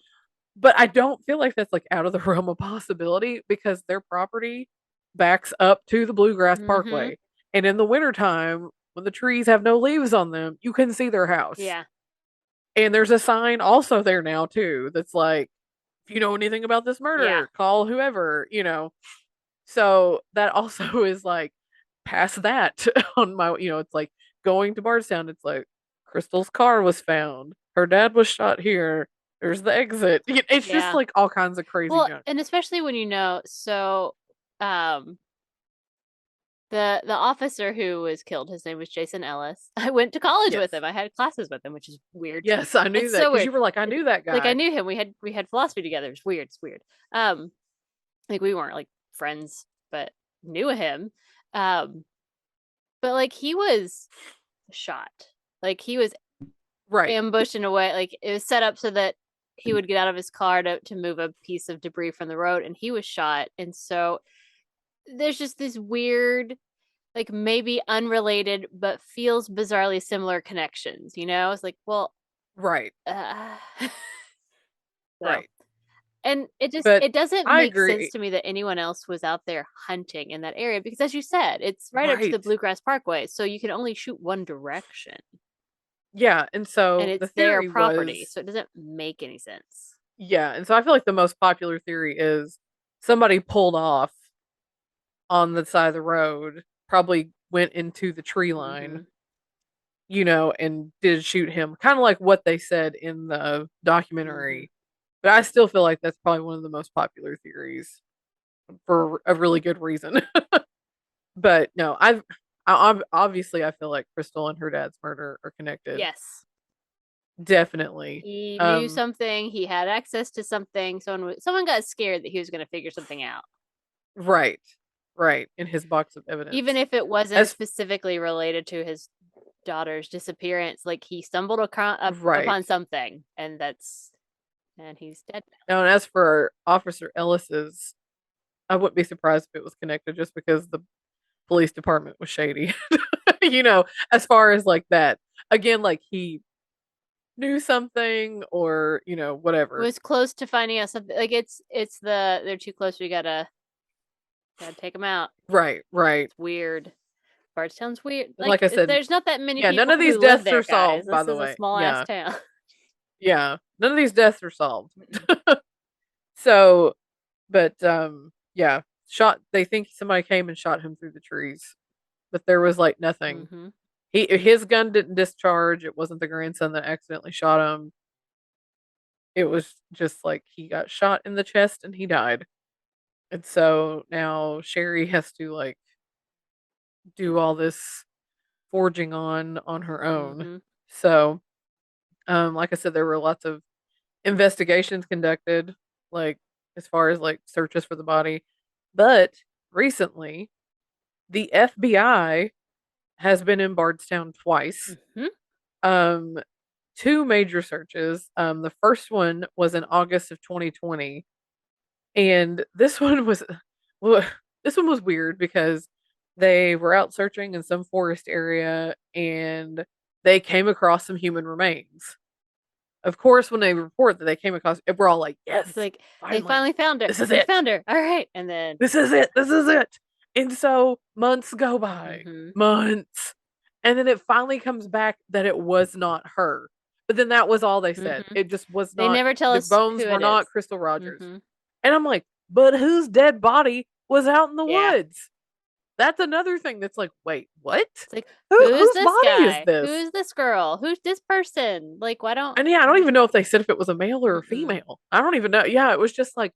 but I don't feel like that's like out of the realm of possibility because their property backs up to the Bluegrass Mm-hmm. Parkway. And in the wintertime, when the trees have no leaves on them, you can see their house. Yeah. And there's a sign also there now too that's like, if you know anything about this Yeah. murder, call whoever. So that also is like past that on my, it's like going to Bardstown, it's like Crystal's car was found. Her dad was shot here. There's the exit. It's just Yeah. like all kinds of crazy Well, junk. and especially when so um the officer who was killed, his name was Jason Ellis. I went to college Yes. with him. I had classes with him, which is weird. Yes, I knew It's that so because weird. you were like, I knew that Like I guy. knew him. We had philosophy together. It's weird. It's weird. Like we weren't like friends, but knew him. Um, but like he was shot. Like he was Right. ambushed in a way. Like it was set up so that he would get out of his car to move a piece of debris from the road, and he was shot. And so there's just this weird, like maybe unrelated but feels bizarrely similar connections. It's like, well, Right. so Right. and But it doesn't I make sense agree. to me that anyone else was out there hunting in that area because, as you said, it's right up to the Right. Bluegrass Parkway, so you can only shoot one direction, Yeah. And and so the it's their theory property, was, so it doesn't make any sense. yeah. And so I feel like the most popular theory is somebody pulled off on the side of the road, probably went into the tree line, Mm-hmm. and did shoot him, kind of like what they said in the Mm-hmm. documentary. But I still feel like that's probably one of the most popular theories for a really good reason. But no, obviously I feel like Crystal and her dad's murder are connected. Yes, Definitely. he knew something. He had access to something. Someone got scared that he was going to figure something out, Right. Right. In his box of even evidence. if it wasn't As specifically related to his daughter's disappearance. Like he stumbled right. upon something, and he's dead. Now, and as for Officer Ellis's, I wouldn't be surprised if it was connected just because the police department was shady. As far as like that. Again, like he knew something or, whatever. Was close to finding out something. Like they're too close. We gotta take them out. Right, right. It's weird. Bardstown's weird. And Like like I said, there's not that many yeah, none people of these who live deaths there, are guys. solved, by This the is a way. small ass Yeah. town. Yeah. None of these deaths are solved. So, but yeah, they think somebody came and shot him through the trees, but there was like nothing. Mm-hmm. His gun didn't discharge. It wasn't the grandson that accidentally shot him. It was just like he got shot in the chest and he died. And so now Sherry has to like do all this forging on her own. Mm-hmm. So, like I said, there were lots of investigations conducted, like as far as like searches for the body. But recently, the FBI has been in Bardstown twice. Mm-hmm. Um, two major searches. The first one was in August of 2020, and well, this one was weird because they were out searching in some forest area and they came across some human remains. of course, when they report that they came across, we're all like, yes, It's like they finally, finally found her. this is They it. found her. All right. And then This is it. This is it. And so months go by, mm-hmm. months. And then it finally comes back that it was not her. But then that was all they said. Mm-hmm. It just was They not, never tell the us bones who were it not is. Crystal Rogers. Mm-hmm. And I'm like, but whose dead body was out in the Yeah. woods? That's another thing that's like, wait, what? It's like, who's Whose this body is guy? this? Who's this girl? Who's this person? Like, why don't And yeah, I don't even know if they said if it was a male or a mm-mm. female. I don't even know. Yeah, it was just like,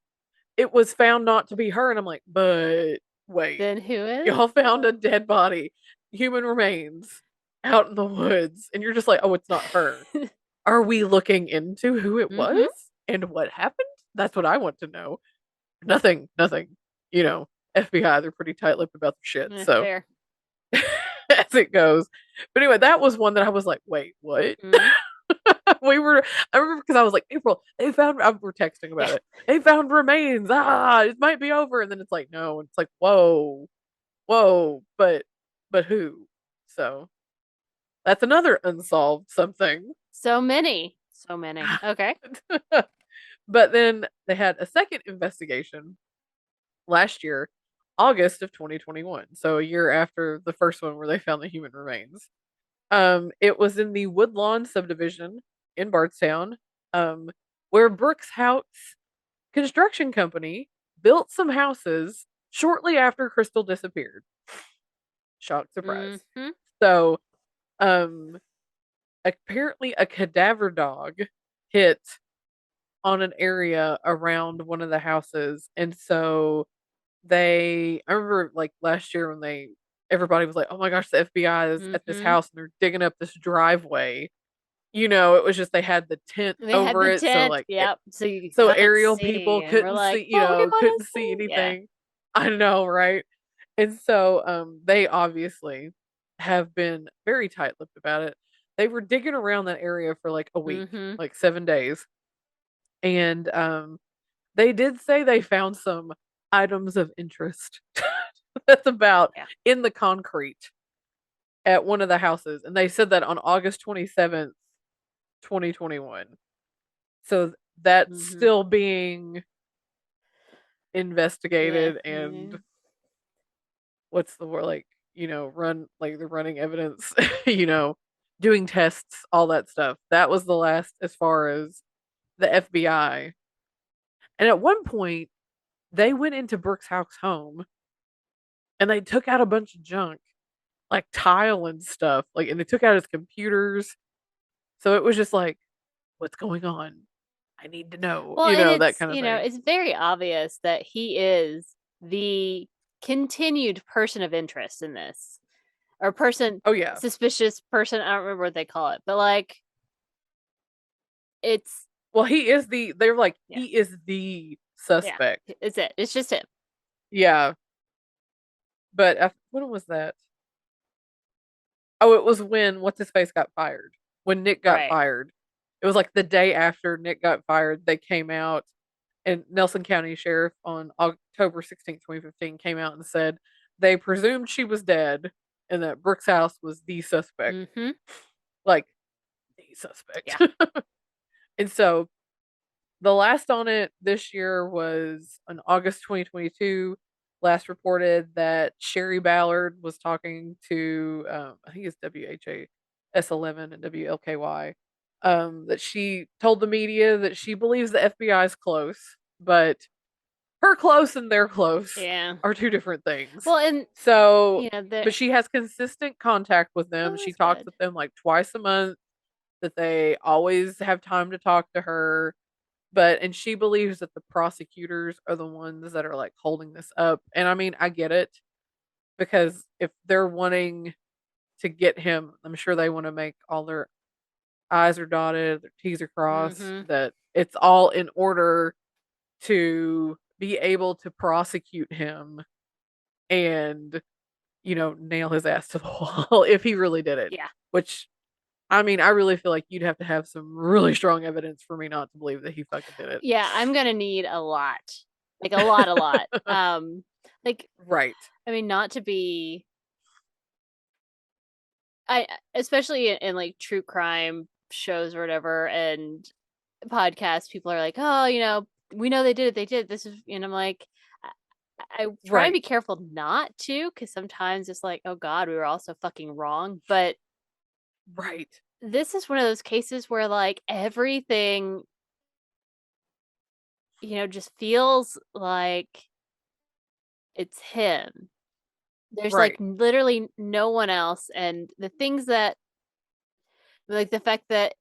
it was found not to be her. And I'm like, but wait, Then who is? y'all found a dead body, human remains out in the woods. And you're just like, oh, it's not her. Are we looking into who it mm-hmm. was and what happened? That's what I want to know. Nothing, nothing. You know, FBI, they're pretty tight lipped about their shit. So, Fair. as it goes. But anyway, that was one that I was like, wait, what? Mm-hmm. I remember because I was like, April, they found, we're texting about it. They found remains. It might be over. And then it's like, no. And it's like, whoa, whoa. But who? So that's another unsolved something. So many. So many. Okay. But then they had a second investigation last year, August of 2021. So a year after the first one where they found the human remains. It was in the Woodlawn subdivision in Bardstown, where Brooks House Construction Company built some houses shortly after Crystal disappeared. Shock, surprise. Mm-hmm. So, apparently a cadaver dog hit on an area around one of the houses, and so I remember like last year when everybody was like, oh my gosh, the FBI is at this Mm-hmm. house and they're digging up this driveway. It was just they had the tent They had over the it, so tent. like Yep. So you so couldn't aerial see. people And we're couldn't like, see, well, we want couldn't to see see. Yeah. anything. I know, right? And so they obviously have been very tight-lipped about it. They were digging around that area for like a week, Mm-hmm. like 7 days. And they did say they found some items of interest. That's about Yeah. in the concrete at one of the houses. And they said that on August 27th, 2021. So that's Mm-hmm. still being Yeah. investigated Yeah. and what's the word, like, they're running evidence, doing tests, all that stuff. That was the last as far as the FBI. And at one point, they went into Brooks House home and they took out a bunch of junk, like tile and stuff. Like, and they took out his computers. So it was just like, what's going on? I need to know, Well, and that it's, kind of thing. it's very obvious that he is the continued person of interest in this, or person, Oh yeah. suspicious person. I don't remember what they call it, but like, it's, Well, they're like, yeah, he is the yeah, suspect. it's it. It's just him. Yeah. But when was that? Oh, it was when what's his face got fired. When Nick got Right. fired. It was like the day after Nick got fired, they came out, and Nelson County Sheriff on October 16th, 2015 came out and said they presumed she was dead and that Brooks House was the suspect. Mm-hmm. Like, the suspect. Yeah. And so the last on it this year was on August 2022. Last reported that Sherry Ballard was talking to, I think it's WHAS11 and WLKY, that she told the media that she believes the FBI is close, but her close and their close Yeah. are two different things. Well, and So, the but she has consistent contact with them. oh, She that's talks good. with them like twice a month, that they always have time to talk to her. And she believes that the prosecutors are the ones that are like holding this up. And I mean, I get it, because if they're wanting to get him, I'm sure they want to make all their I's are dotted, their T's are crossed, Mm-hmm. that it's all in order to be able to prosecute him and, nail his ass to the wall if he really did it. Yeah. Which, I mean, I really feel like you'd have to have some really strong evidence for me not to believe that he fucking did it. Yeah, I'm gonna need a lot. Like a lot, a lot. Like, Right. I mean, not to be I especially in like true crime shows or whatever, and podcasts, people are like, oh, we know they did it. They did this. And I'm like, I try and Right. be careful not to, because sometimes it's like, oh God, we were all so fucking wrong. But Right. this is one of those cases where like everything, just feels like it's him. There's like Right. literally no one else. And the things that, like the fact that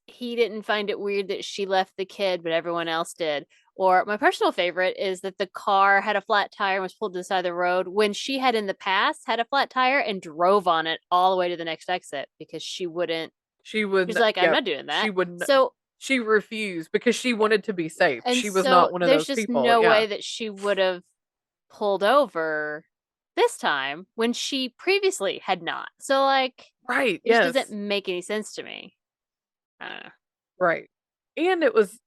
he didn't find it weird that she left the kid, but everyone else did. Or my personal favorite is that the car had a flat tire and was pulled to the side of the road when she had in the past had a flat tire and drove on it all the way to the next exit because she wouldn't. She would She's like, I'm yep. not doing She that. would So, she refused because she wanted to be safe. and She was so not one of there's those just people. no Yeah. way that she would have pulled over this time when she previously had not. So, like, Right. it just doesn't Yes. make any sense to me. I don't know. Right. And it was,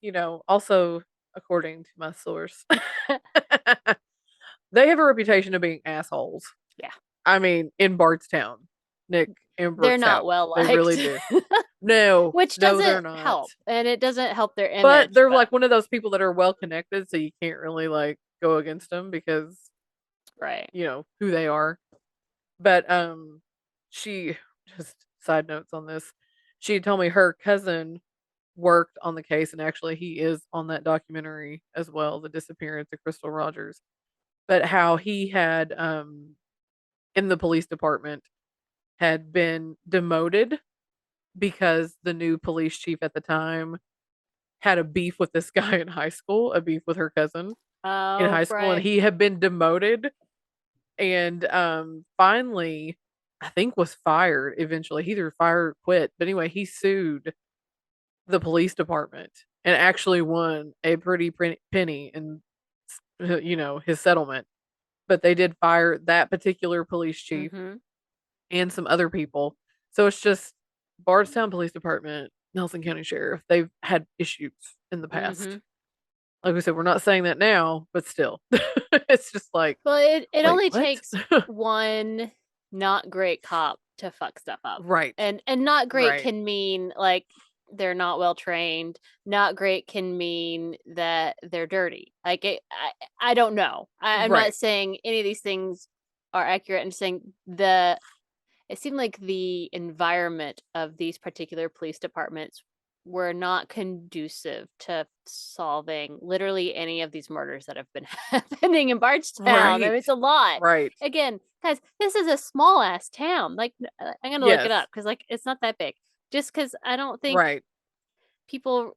also according to my source, they have a reputation of being assholes. Yeah. I mean, in Bardstown, Nick and They're not Brookstown. well They really liked. do. No, Which no, they're doesn't not. help, and it doesn't help their But image, they're but like one of those people that are well connected, so you can't really like go against them because right. who they are. But she just side notes on this. She told me her cousin worked on the case, and actually he is on that documentary as well, The Disappearance of Crystal Rogers. But how he had in the police department had been demoted because the new police chief at the time had a beef with this guy in high school, a beef with her cousin in Oh, high school, and right. he had been demoted and finally I think was fired eventually. He either fired or quit. But anyway, he sued the police department and actually won a pretty penny in his settlement. But they did fire that particular police chief Mhm. and some other people. So it's just Bardstown Police Department, Nelson County Sheriff. They've had issues in the past. Mhm. Like we said, we're not saying that now, but still, it's just like, Well, it wait, only what? takes one not great cop to fuck stuff up. Right, And not great right, can mean like they're not well trained. Not great can mean that they're dirty. Like I don't know. I'm not right, saying any of these things are accurate. I'm saying it seemed like the environment of these particular police departments were not conducive to solving literally any of these murders that have been happening in Bardstown. I mean, right, it's a lot. right. Again, guys, this is a small ass town. Like, I'm gonna look it Yes, up because, like, it's not that big. Just because I don't think right, people,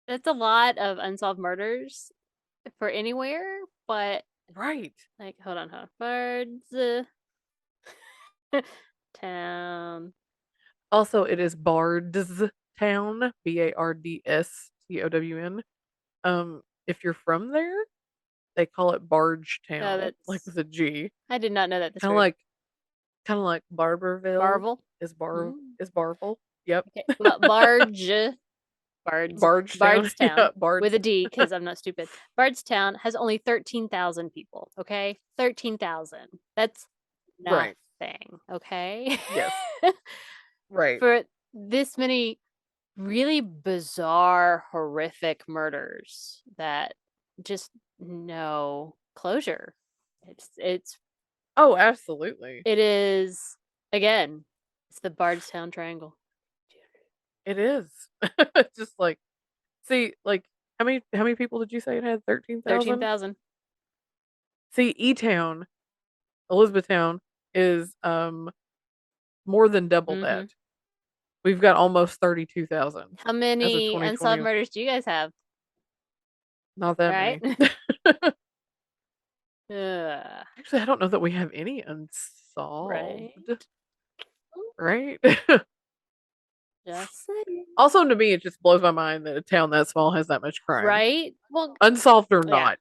that's a lot of unsolved murders for anywhere. But right. like, hold on. Bards town. Also, it is Bardstown, Bardstown. If you're from there, they call it Oh, Bargetown, like that's with a G. I did not know that. That's Kind of weird. like, Barberville Barvel. is Mm. Barvel. Yep, Okay. Bards, Bardstown. Bardstown Yeah, with Bards. a D because I'm not stupid. Bardstown has only 13,000 people. Okay, 13,000. That's Right. nothing. Okay, Yes. Right. for this many really bizarre, horrific murders that just no closure. It's Oh, absolutely. it is again. It's the Bardstown Triangle. It is. Just like, see, like, how many people did you say it had? 13,000? 13,000. See, E Town, Elizabethtown is more than double that. Mhm. We've got almost 32,000 How as of many unsolved 2020. murders do you guys have? Not that Right? many. Ugh, Actually, I don't know that we have any right? unsolved, right? Just saying. Also, to me, it just blows my mind that a town that small has that much crime, Right? Well, unsolved or yeah. not.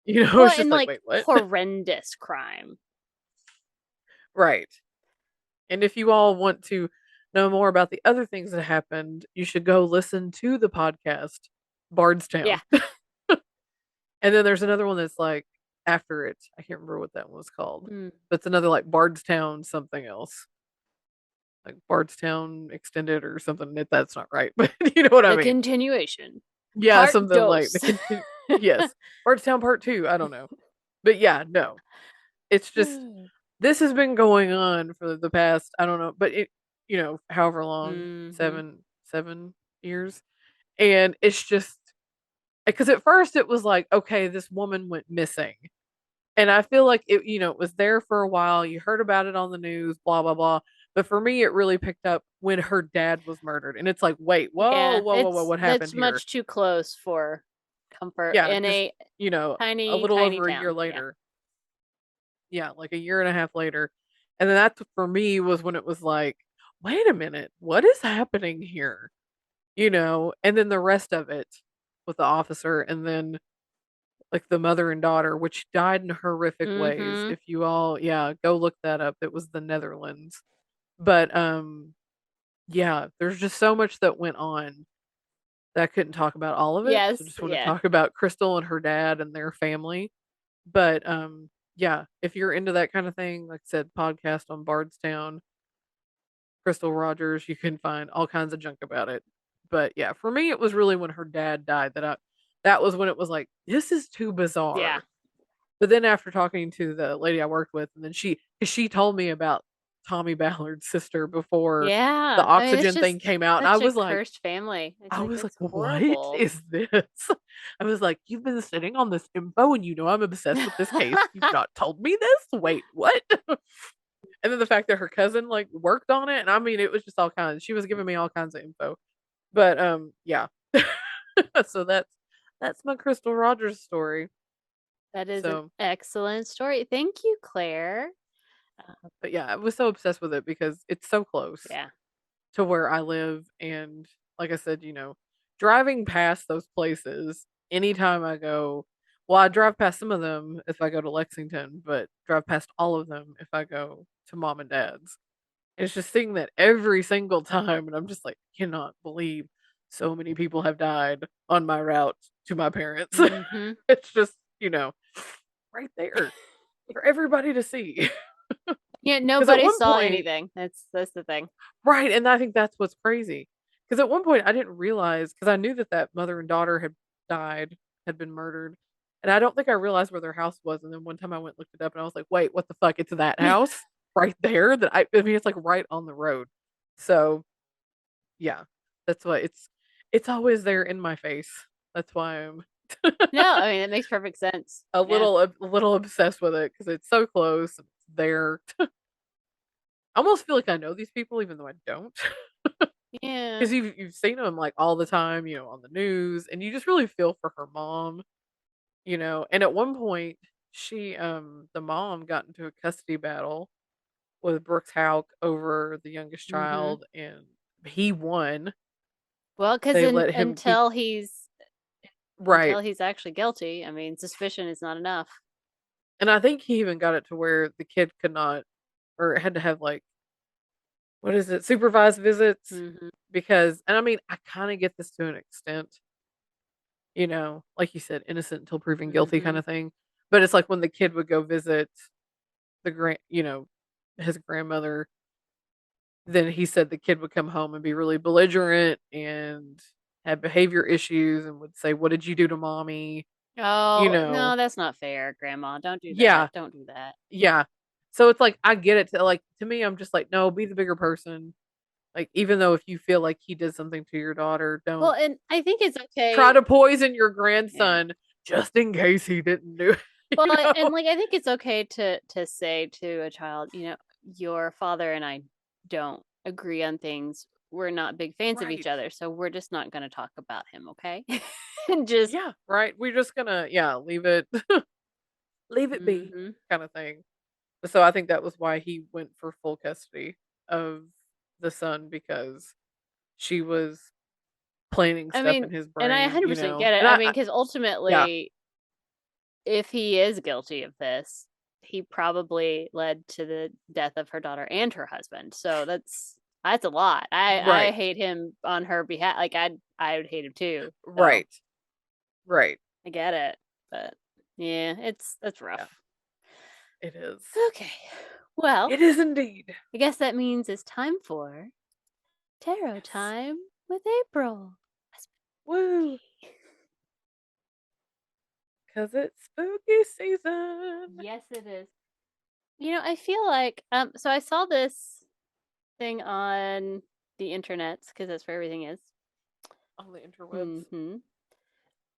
Well, It's and just like, like wait, what? horrendous crime. Right. And if you all want to know more about the other things that happened, you should go listen to the podcast Yeah. Bardstown. And then there's another one that's like after it. I can't remember what that one was called. Mm. But it's another like Bardstown something else. like Bardstown Extended or something. If that's not right, but you know what I The mean. continuation. Yeah, Part something like dose. the yes, Bardstown Part 2, I don't know. But yeah, no. It's just this has been going on for the past, I don't know, but it, however long, Mhm. 7 years. And it's just because at first it was like, okay, this woman went missing. And I feel like it was there for a while. You heard about it on the news, blah, blah, blah. But for me, it really picked up when her dad was murdered. And it's like, wait, whoa, Yeah, whoa, whoa, whoa, what that's happened here? much too close for comfort Yeah, in just, a a tiny, little tiny over a year town. Yeah. later. Yeah, like a year and a half later. And then that's for me was when it was like, wait a minute, what is happening here? And then the rest of it with the officer and then like the mother and daughter, which died in horrific ways. Mhm. If you all, yeah, go look that up. It was the Netherlands. But yeah, there's just so much that went on that I couldn't talk about all of it. So Yes, just want to yeah. talk about Crystal and her dad and their family. But yeah, if you're into that kind of thing, like I said, podcast on Bardstown, Crystal Rogers, you can find all kinds of junk about it. But yeah, for me it was really when her dad died that was when it was like, this is too Yeah. bizarre. But then after talking to the lady I worked with, and then she told me about Tommy Ballard's sister before the Yeah. I mean, it's oxygen thing just came out, and such a cursed family. It's I like, was like, that's "What horrible. is this?" I was like, "You've been sitting on this info, and I'm obsessed with this case. You've not told me this. Wait, what?" And then the fact that her cousin like worked on it, and I mean, it was just all kinds. She was giving me all kinds of info, but yeah. So that's my Crystal Rogers story. That is an So excellent story. Thank you, Claire. but yeah, I was so obsessed with it because it's so close Yeah. to where I live. And like I said, driving past those places anytime I go, well, I drive past some of them if I go to Lexington, but drive past all of them if I go to mom and dad's. It's just seeing that every single time. And I'm just like, cannot believe so many people have died on my route to my parents. Mhm. It's just, right there for everybody to see. Yeah, Because at nobody one saw point, anything. That's the thing. right, and I think that's what's crazy. Because at one point I didn't realize because I knew that that mother and daughter had died, had been murdered, and I don't think I realized where their house was. And then one time I went and looked it up, and I was like, "Wait, what the fuck? It's that house right there." I mean, it's like right on the road. So yeah, that's why it's always there in my face. That's why I'm No, I mean, it makes perfect sense. Yeah. a little obsessed with it because it's so close. It's there. I almost feel like I know these people even though I don't. Yeah. Because you've seen them like all the time, on the news, and you just really feel for her mom, And at one point, the mom got into a custody battle with Brooks Hauk over the youngest Mhm. child, and he won. Well, 'cause They let him keep until right, he's actually guilty, I mean, suspicion is not enough. and I think he even got it to where the kid could not, or had to have like what is it, supervised visits, Mhm. because, and I mean, I kind of get this to an extent. Like you said, innocent until proven guilty kind Mhm. of thing. But it's like when the kid would go visit his grandmother, then he said the kid would come home and be really belligerent and have behavior issues and would say, "What did you do to mommy?" You Oh, know, no, that's not fair, grandma. Don't do yeah, that. Don't do that. yeah. So it's like I get it. To me, I'm just like, no, be the bigger person. Like even though if you feel like he did something to your daughter, Well, don't and I think it's try okay. to poison your Yeah. grandson just in case he didn't do it. Well, You know? and, like, I think it's okay to say to a child, "Your father and I don't agree on things. We're not big fans of each Right. other, so we're just not gonna talk about him, okay?" And just Yeah, right. We're just gonna, yeah, leave it be Mhm. kind of thing. So I think that was why he went for full custody of the son because she was planting I stuff mean, in his and I brain, 100% get it. And I mean, because yeah, ultimately, if he is guilty of this, he probably led to the death of her daughter and her husband. So that's a lot. I right. hate him on her behalf. Like I would hate him too. So Right. Right. I get it. But yeah, it's that's Yeah, rough. it is. Okay. Well, It is indeed. I guess that means it's time for tarot time with April. Woo! Because it's spooky season. Yes, it is. I feel like so I saw this thing on the internet because that's where everything is. On the interwebs. Mm-hmm.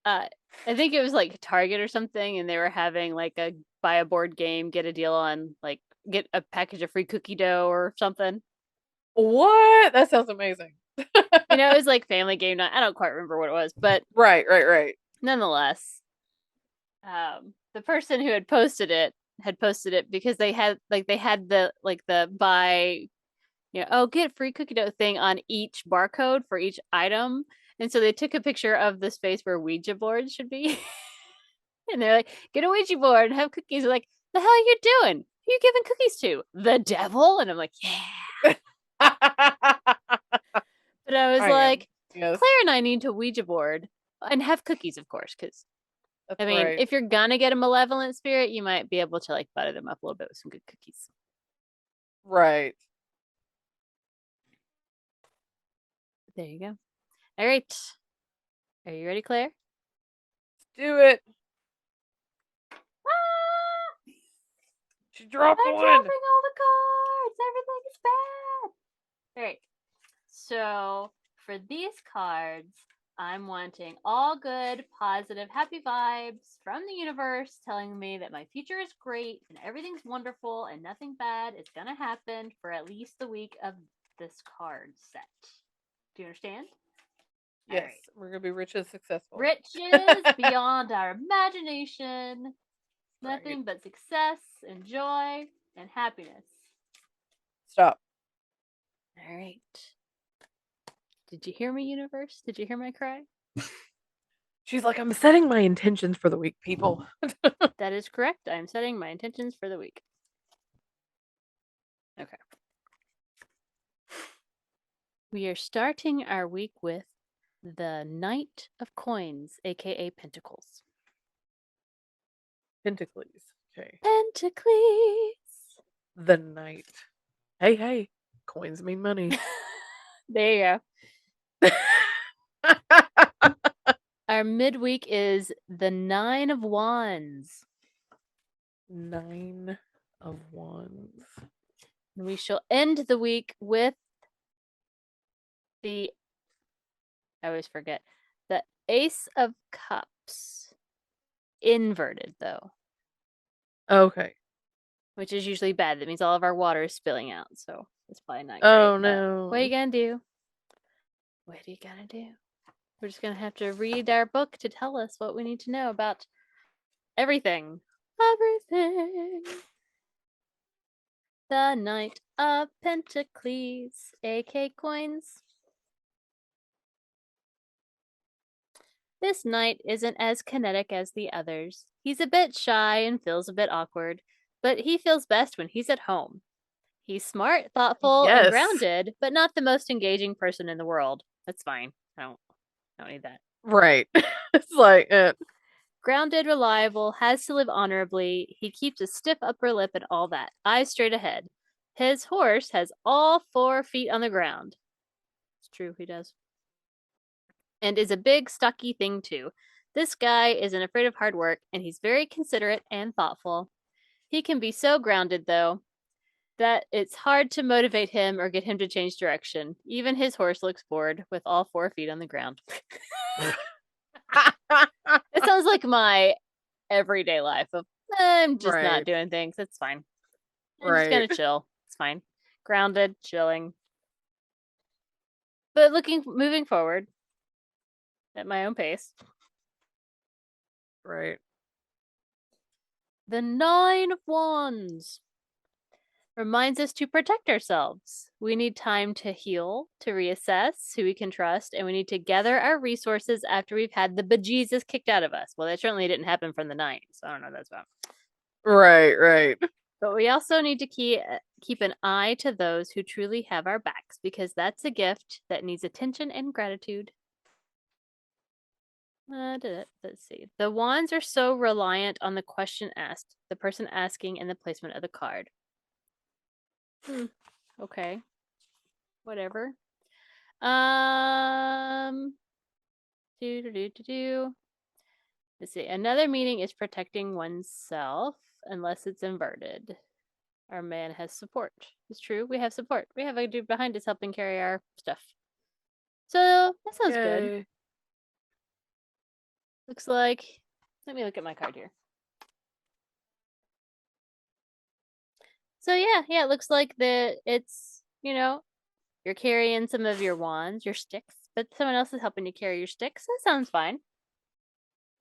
I think it was like Target or something, and they were having like a buy a board game, get a deal on like get a package of free cookie dough or something. What? That sounds amazing. It was like Family Game Night. I don't quite remember what it was, but Right. nonetheless, the person who had posted it because they had the buy, get free cookie dough thing on each barcode for each item. And so they took a picture of the space where Ouija boards should be. And they're like, get a Ouija board and have cookies. They're like, the hell are you doing? Who are you giving cookies to? The devil? And I'm like, yeah. But I was I am. like, Yes. Claire and I need to Ouija board and have cookies, of course, because That's I mean, right. if you're gonna get a malevolent spirit, you might be able to like butter them up a little bit with some good cookies. Right. There you go. All right. Are you ready, Claire? Let's do it. Ah! She dropped I'm one. dropping all the cards. Everything is bad. All right. So for these cards, I'm wanting all good, positive, happy vibes from the universe telling me that my future is great and everything's wonderful and nothing bad is going to happen for at least the week of this card set. Do you understand? Yes, right. we're gonna be rich and successful. Riches beyond our imagination. Nothing Right. but success and joy and happiness. Stop. All right. Did you hear me, universe? Did you hear my cry? She's like, I'm setting my intentions for the week, people. That is correct. I am setting my intentions for the week. Okay. We are starting our week with the Knight of Coins, aka Pentacles. Pentacles. Okay. Pentacles. The Knight. Hey. Coins mean money. There you go. Our midweek is the Nine of Wands. 9 of Wands. And we shall end the week with I always forget, the Ace of Cups. Inverted, though. Okay. Which is usually bad. That means all of our water is spilling out. So it's probably not great. Oh But no. what are you gonna do? What are you gonna do? We're just gonna have to read our book to tell us what we need to know about everything. Everything. The Knight of Pentacles, AK Coins. This knight isn't as kinetic as the others. He's a bit shy and feels a bit awkward, but he feels best when he's at home. He's smart, thoughtful, and Yes. grounded, but not the most engaging person in the world. That's fine. I don't need that. Right. It's like Grounded, reliable, has to live honorably. He keeps a stiff upper lip and all that. Eyes straight ahead. His horse has all 4 feet on the ground. It's true, he does. And is a big, stocky thing, too. This guy isn't afraid of hard work, and he's very considerate and thoughtful. He can be so grounded, though, that it's hard to motivate him or get him to change direction. Even his horse looks bored with all 4 feet on the ground. It sounds like my everyday life of I'm just not doing things. It's fine. I'm just gonna chill. It's fine. Grounded, chilling. But moving forward at my own pace. Right. The Nine of Wands reminds us to protect ourselves. We need time to heal, to reassess who we can trust, and we need to gather our resources after we've had the bejesus kicked out of us. Well, that certainly didn't happen from the Nine, so I don't know what that's about. Right. But we also need to keep an eye to those who truly have our backs, because that's a gift that needs attention and gratitude. Let's see. The wands are so reliant on the question asked, the person asking, and the placement of the card. Okay. Whatever. Do. Let's see. Another meaning is protecting oneself unless it's inverted. Our man has support. It's true. We have support. We have a dude behind us helping carry our stuff. So that sounds good. Yay. Looks like. Let me look at my card here. So yeah, it looks like it's, you're carrying some of your wands, your sticks, but someone else is helping you carry your sticks. That sounds fine.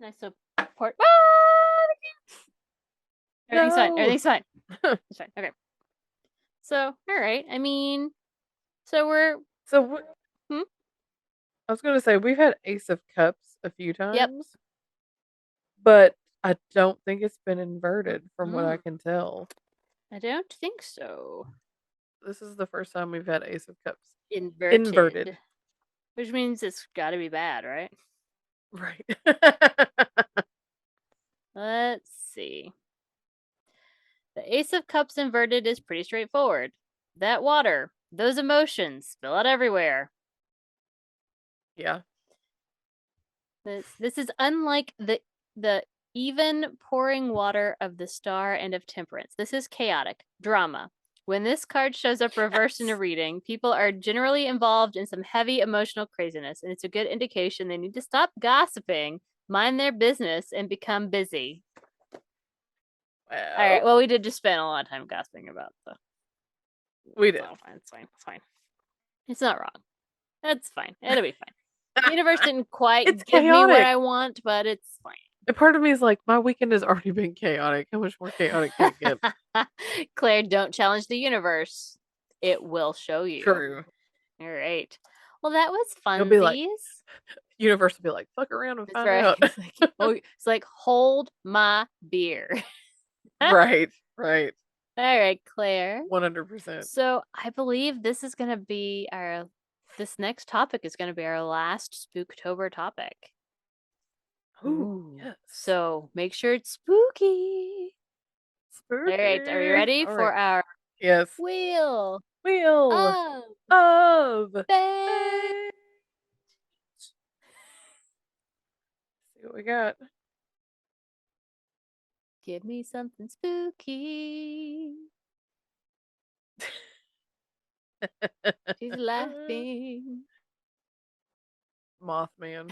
Nice support. Everything's fine. No. Everything's fine. It's fine. Okay. So, all right. I mean, so we're. So I was going to say, we've had Ace of Cups a few times. Yep. But I don't think it's been inverted from what I can tell. I don't think so. This is the first time we've had Ace of Cups Inverted. Which means it's got to be bad, right? Right. Let's see. The Ace of Cups inverted is pretty straightforward. That water, those emotions, spill out everywhere. Yeah. This is unlike the even pouring water of the Star and of Temperance. This is chaotic drama. When this card shows up reversed in a reading, people are generally involved in some heavy emotional craziness, and it's a good indication they need to stop gossiping, mind their business, and become busy. Well, all right. Well, we did just spend a lot of time gossiping about the. We did. Oh, fine. It's fine. It's fine. It's not wrong. That's fine. It'll be fine. The universe didn't quite give me what I want, but it's fine. And part of me is like, my weekend has already been chaotic. How much more chaotic can it get? Claire, don't challenge the universe. It will show you. True. All right. Well, that was fun. It'll be like, universe will be like, fuck around and find out. It's like, hold my beer. Right. All right, Claire. 100%. So I believe this is going to be this next topic is going to be our last Spooktober topic. Ooh, yes. So make sure it's spooky. All right, are you ready for our wheel of fate? See what we got. Give me something spooky. She's laughing. Mothman.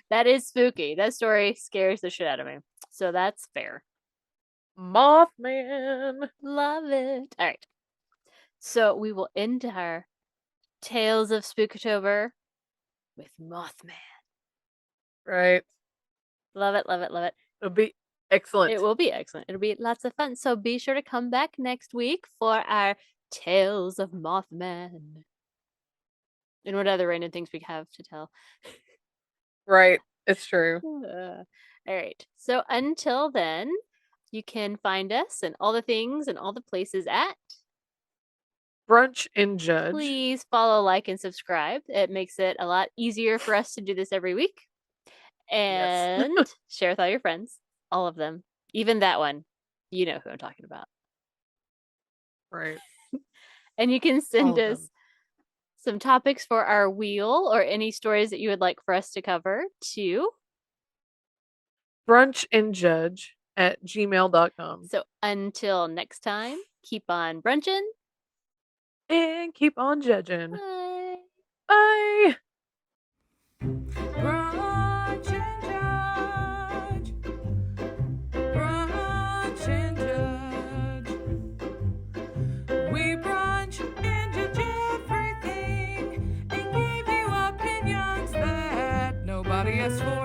That is spooky. That story scares the shit out of me. So that's fair. Mothman. Love it. All right. So we will end our Tales of Spooktober with Mothman. Right. Love it. It'll be excellent. It will be excellent. It'll be lots of fun. So be sure to come back next week for our Tales of Mothman. And what other random things we have to tell. Right. It's true. All right. So until then, you can find us and all the things and all the places at Brunch and Judge. Please follow, like, and subscribe. It makes it a lot easier for us to do this every week. And share with all your friends. All of them. Even that one. You know who I'm talking about. Right. And you can send us some topics for our wheel or any stories that you would like for us to cover to brunchandjudge@gmail.com. So until next time, keep on brunching and keep on judging. Bye. Bye. Brunch and Judge. Brunch and Judge. We brunch and judge everything and give you opinions that nobody asked for.